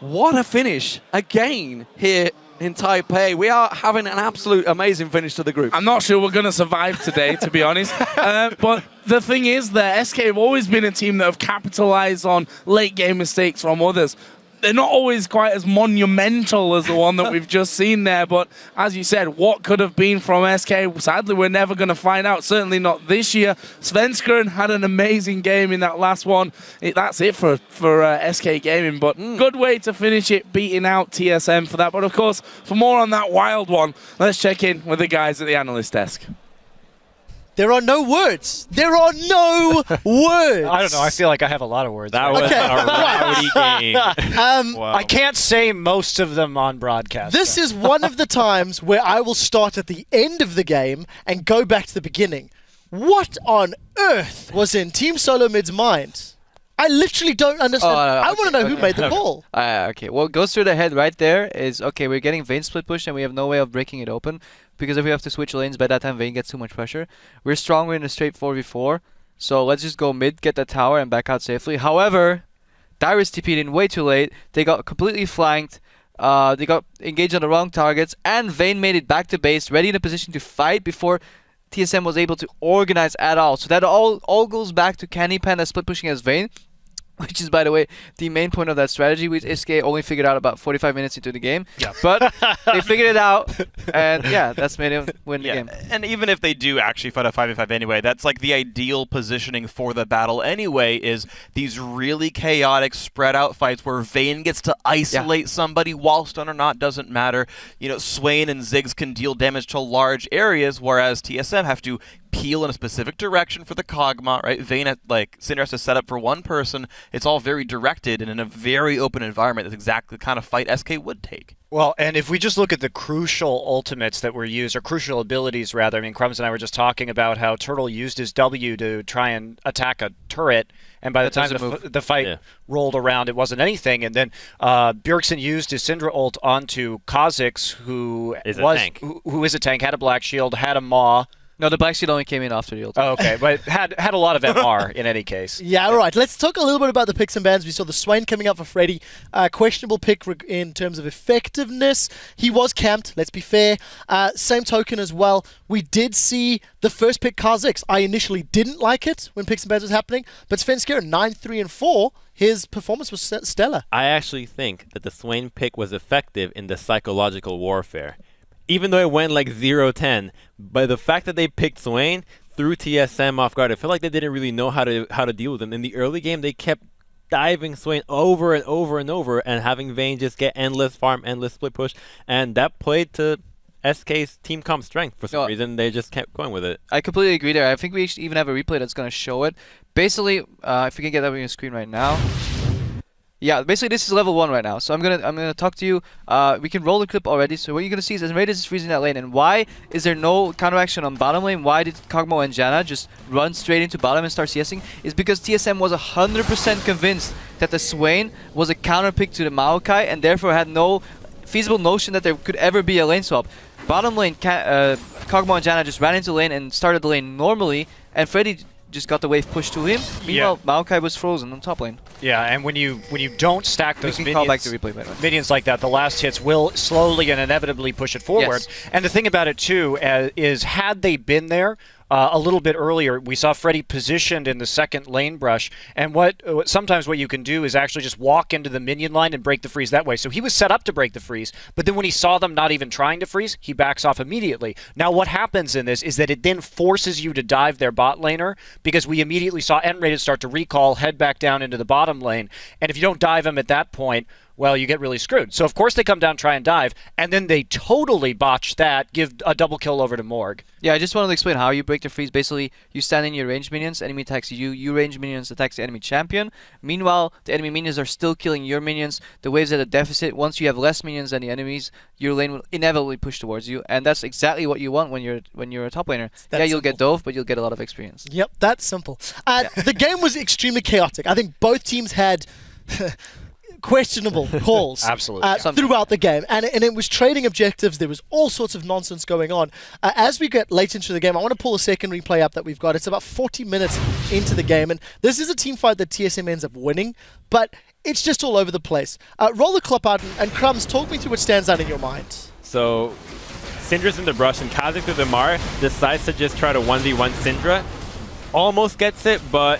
What a finish again here in Taipei. We are having an absolute amazing finish to the group. I'm not sure we're going to survive today, to be honest. But the thing is that SK have always been a team that have capitalized on late game mistakes from others. They're not always quite as monumental as the one that we've just seen there, but as you said, what could have been from SK? Sadly, we're never going to find out, certainly not this year. Svenskeren had an amazing game in that last one. That's it for SK Gaming, but good way to finish it, beating out TSM for that. But of course, for more on that wild one, let's check in with the guys at the analyst desk. There are no words. There are no words. I don't know. I feel like I have a lot of words. That was a rowdy game. Wow. I can't say most of them on broadcast. This is one of the times where I will start at the end of the game and go back to the beginning. What on earth was in Team SoloMid's mind? I literally don't understand. I want to know who made the call. Okay, what goes through the head right there is, okay, we're getting Vayne split push and we have no way of breaking it open. Because if we have to switch lanes, by that time Vayne gets too much pressure. We're stronger in a straight 4v4. So let's just go mid, get the tower, and back out safely. However, Dyrus TP'd in way too late. They got completely flanked. They got engaged on the wrong targets. And Vayne made it back to base, ready in a position to fight before TSM was able to organize at all. So that all goes back to CandyPanda split pushing as Vayne. Which is, by the way, the main point of that strategy, which SK only figured out about 45 minutes into the game. Yeah. But they figured it out, and yeah, that's made him win the game. And even if they do actually fight a 5v5 anyway, that's like the ideal positioning for the battle anyway, is these really chaotic, spread out fights where Vayne gets to isolate somebody, while stun or not, doesn't matter. You know, Swain and Ziggs can deal damage to large areas, whereas TSM have to peel in a specific direction for the Kog'Maw, right? Vayne, Cinder has to set up for one person. It's all very directed and in a very open environment. That's exactly the kind of fight SK would take. Well, and if we just look at the crucial ultimates that were used, or crucial abilities rather, I mean, Crumbs and I were just talking about how Turtle used his W to try and attack a turret, and by the time the fight rolled around, it wasn't anything. And then Bjergsen used his Syndra ult onto Kha'Zix, who is a tank, had a Black Shield, had a Maw. No, the Black Shield only came in after the ult. Oh, okay, but had a lot of MR in any case. Yeah, all right. Let's talk a little bit about the picks and bans. We saw the Swain coming up for Freddy. Questionable pick in terms of effectiveness. He was camped, let's be fair. Same token as well. We did see the first pick, Kha'Zix. I initially didn't like it when picks and bans was happening, but Svenskeren, 9-3-4, his performance was stellar. I actually think that the Swain pick was effective in the psychological warfare. Even though it went like 0-10, but the fact that they picked Swain threw TSM off guard. I feel like they didn't really know how to deal with him. In the early game, they kept diving Swain over and over and over, and having Vayne just get endless farm, endless split push, and that played to SK's team comp strength for some reason. They just kept going with it. I completely agree there. I think we even have a replay that's going to show it. Basically, if we can get that on your screen right now. Yeah, basically this is level 1 right now. So I'm gonna talk to you. We can roll the clip already. So what you're gonna see is nRated is freezing that lane. And why is there no counteraction on bottom lane? Why did Kog'Maw and Janna just run straight into bottom and start CSing? Is because TSM was 100% convinced that the Swain was a counter pick to the Maokai, and therefore had no feasible notion that there could ever be a lane swap. Bottom lane, Kog'Maw and Janna just ran into lane and started the lane normally, and Freddy just got the wave pushed to him. Meanwhile, Maokai was frozen on top lane. Yeah, and when you don't stack those minions, call back the replay, by the way. Minions like that, the last hits will slowly and inevitably push it forward. Yes. And the thing about it too is, had they been there, a little bit earlier, we saw Freddy positioned in the second lane brush, and sometimes what you can do is actually just walk into the minion line and break the freeze that way. So he was set up to break the freeze, but then when he saw them not even trying to freeze, he backs off immediately. Now what happens in this is that it then forces you to dive their bot laner, because we immediately saw nRated start to recall, head back down into the bottom lane, and if you don't dive him at that point, well, you get really screwed. So of course they come down, try and dive, and then they totally botch that, give a double kill over to Morg. Yeah, I just wanted to explain how you break the freeze. Basically, you stand in your ranged minions, enemy attacks you range minions attacks the enemy champion. Meanwhile, the enemy minions are still killing your minions. The wave's at a deficit. Once you have less minions than the enemies, your lane will inevitably push towards you, and that's exactly what you want when you're a top laner. That's yeah, you'll get simple. dove, but you'll get a lot of experience. Yep, that's simple. The game was extremely chaotic. I think both teams had questionable calls Absolutely. throughout the game, and it was trading objectives. There was all sorts of nonsense going on. As we get late into the game, I want to pull a second replay up that we've got. It's about 40 minutes into the game, and this is a team fight that TSM ends up winning, but it's just all over the place. Roll the clip out, and Crumbs, talk me through what stands out in your mind. So, Syndra's in the brush, and Kazik through the Mar decides to just try to 1v1 Syndra. Almost gets it, but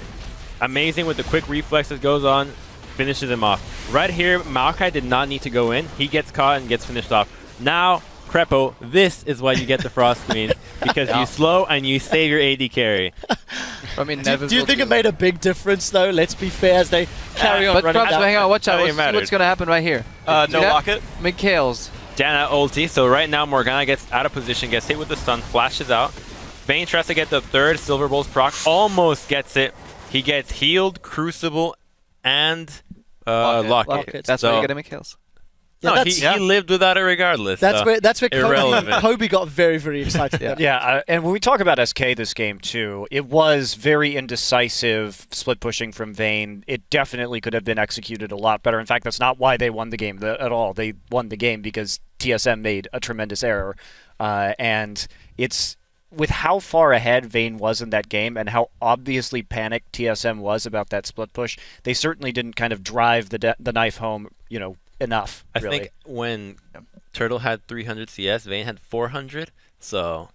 amazing with the quick reflexes goes on, finishes him off. Right here, Maokai did not need to go in. He gets caught and gets finished off. Now, Crepo, this is why you get the Frost Queen, because you slow and you save your AD carry. I mean, Do you think it made a big difference, though? Let's be fair as they carry on but running Crumbs, down. hang on, watch out. I think it What's going to happen right here? No See that? locket. Mikhail's. Janna ulti, so right now Morgana gets out of position, gets hit with the stun, flashes out. Vayne tries to get the third Silver Bowl's proc, almost gets it. He gets healed, Crucible, and Locket. That's why you get a Mikhail's. No, he lived without it regardless. That's where irrelevant. Kobe got very, very excited. Yeah, and when we talk about SK this game too, it was very indecisive split pushing from Vayne. It definitely could have been executed a lot better. In fact, that's not why they won the game at all. They won the game because TSM made a tremendous error. And it's with how far ahead Vayne was in that game and how obviously panicked TSM was about that split push, they certainly didn't kind of drive the knife home, enough. I think when Turtle had 300 CS, Vayne had 400, so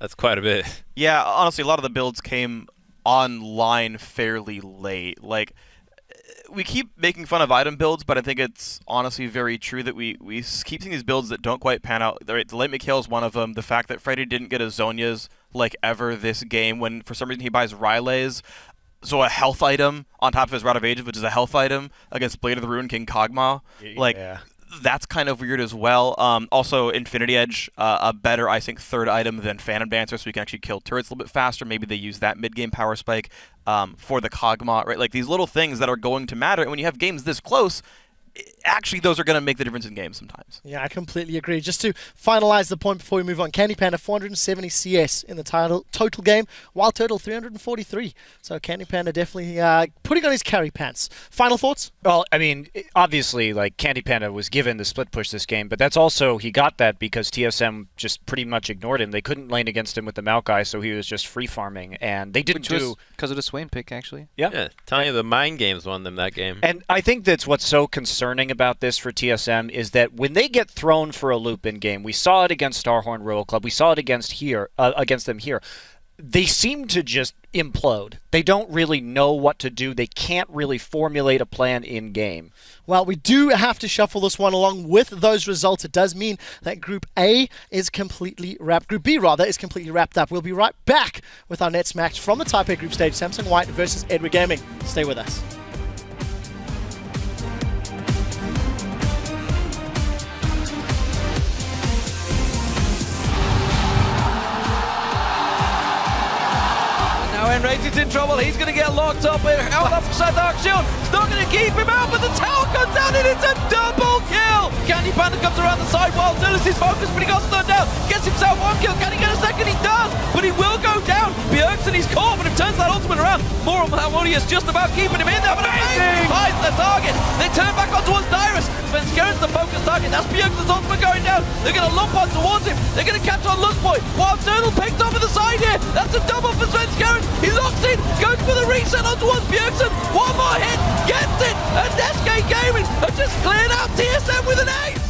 that's quite a bit. Yeah, honestly, a lot of the builds came online fairly late. Like, we keep making fun of item builds, but I think it's honestly very true that we keep seeing these builds that don't quite pan out. The late Mikhail is one of them. The fact that Freddy didn't get a Zhonya's like ever this game, when for some reason he buys Ryle's, so a health item on top of his Rod of Ages, which is a health item against Blade of the Ruined King Kog'Maw. Like, that's kind of weird as well. Also, Infinity Edge, a better, I think, third item than Phantom Dancer, so you can actually kill turrets a little bit faster. Maybe they use that mid-game power spike for the Kog'Maw, right? Like, these little things that are going to matter, and when you have games this close, actually, those are going to make the difference in games sometimes. Yeah, I completely agree. Just to finalize the point before we move on, CandyPanda 470 CS in the total game, WildTurtle 343. So CandyPanda definitely putting on his carry pants. Final thoughts? Well, I mean, obviously, like, CandyPanda was given the split push this game, but that's also, he got that because TSM just pretty much ignored him. They couldn't lane against him with the Maokai, so he was just free farming, and they didn't do... because of the Swain pick, actually. Yeah, telling you, the mind games won them that game. And I think that's what's so concerning about this for TSM is that when they get thrown for a loop in game, we saw it against Starhorn Royal Club, we saw it against them here. They seem to just implode. They don't really know what to do. They can't really formulate a plan in game. Well, we do have to shuffle this one along with those results. It does mean that Group A is completely wrapped. Group B, rather, is completely wrapped up. We'll be right back with our next match from the Taipei Group stage, Samsung White versus Edward Gaming. Stay with us. nRated's in trouble. He's going to get locked up out upside Dark Shield. It's not going to keep him out, but the tower comes down and it's a double kill. CandyPanda comes around the side while Dyrus is focused, but he got stunned down. Gets himself one kill. Can he get a second? He does, but he will go down. Bjergsen, he's caught, but it turns that ultimate around. More on Maurice just about keeping him in there, but amazing finds the target. They turn back on towards Dyrus. Svenskeren's the focus target. That's Bjergsen's ultimate going down. They're going to lump on towards him. They're going to catch on Lustboy. WildTurtle picked off at the side here. That's a double for Svenskeren. He locks in, goes for the reset on towards Bjergsen. One more hit, gets it, and SK Gaming have just cleared out TSM with an ace.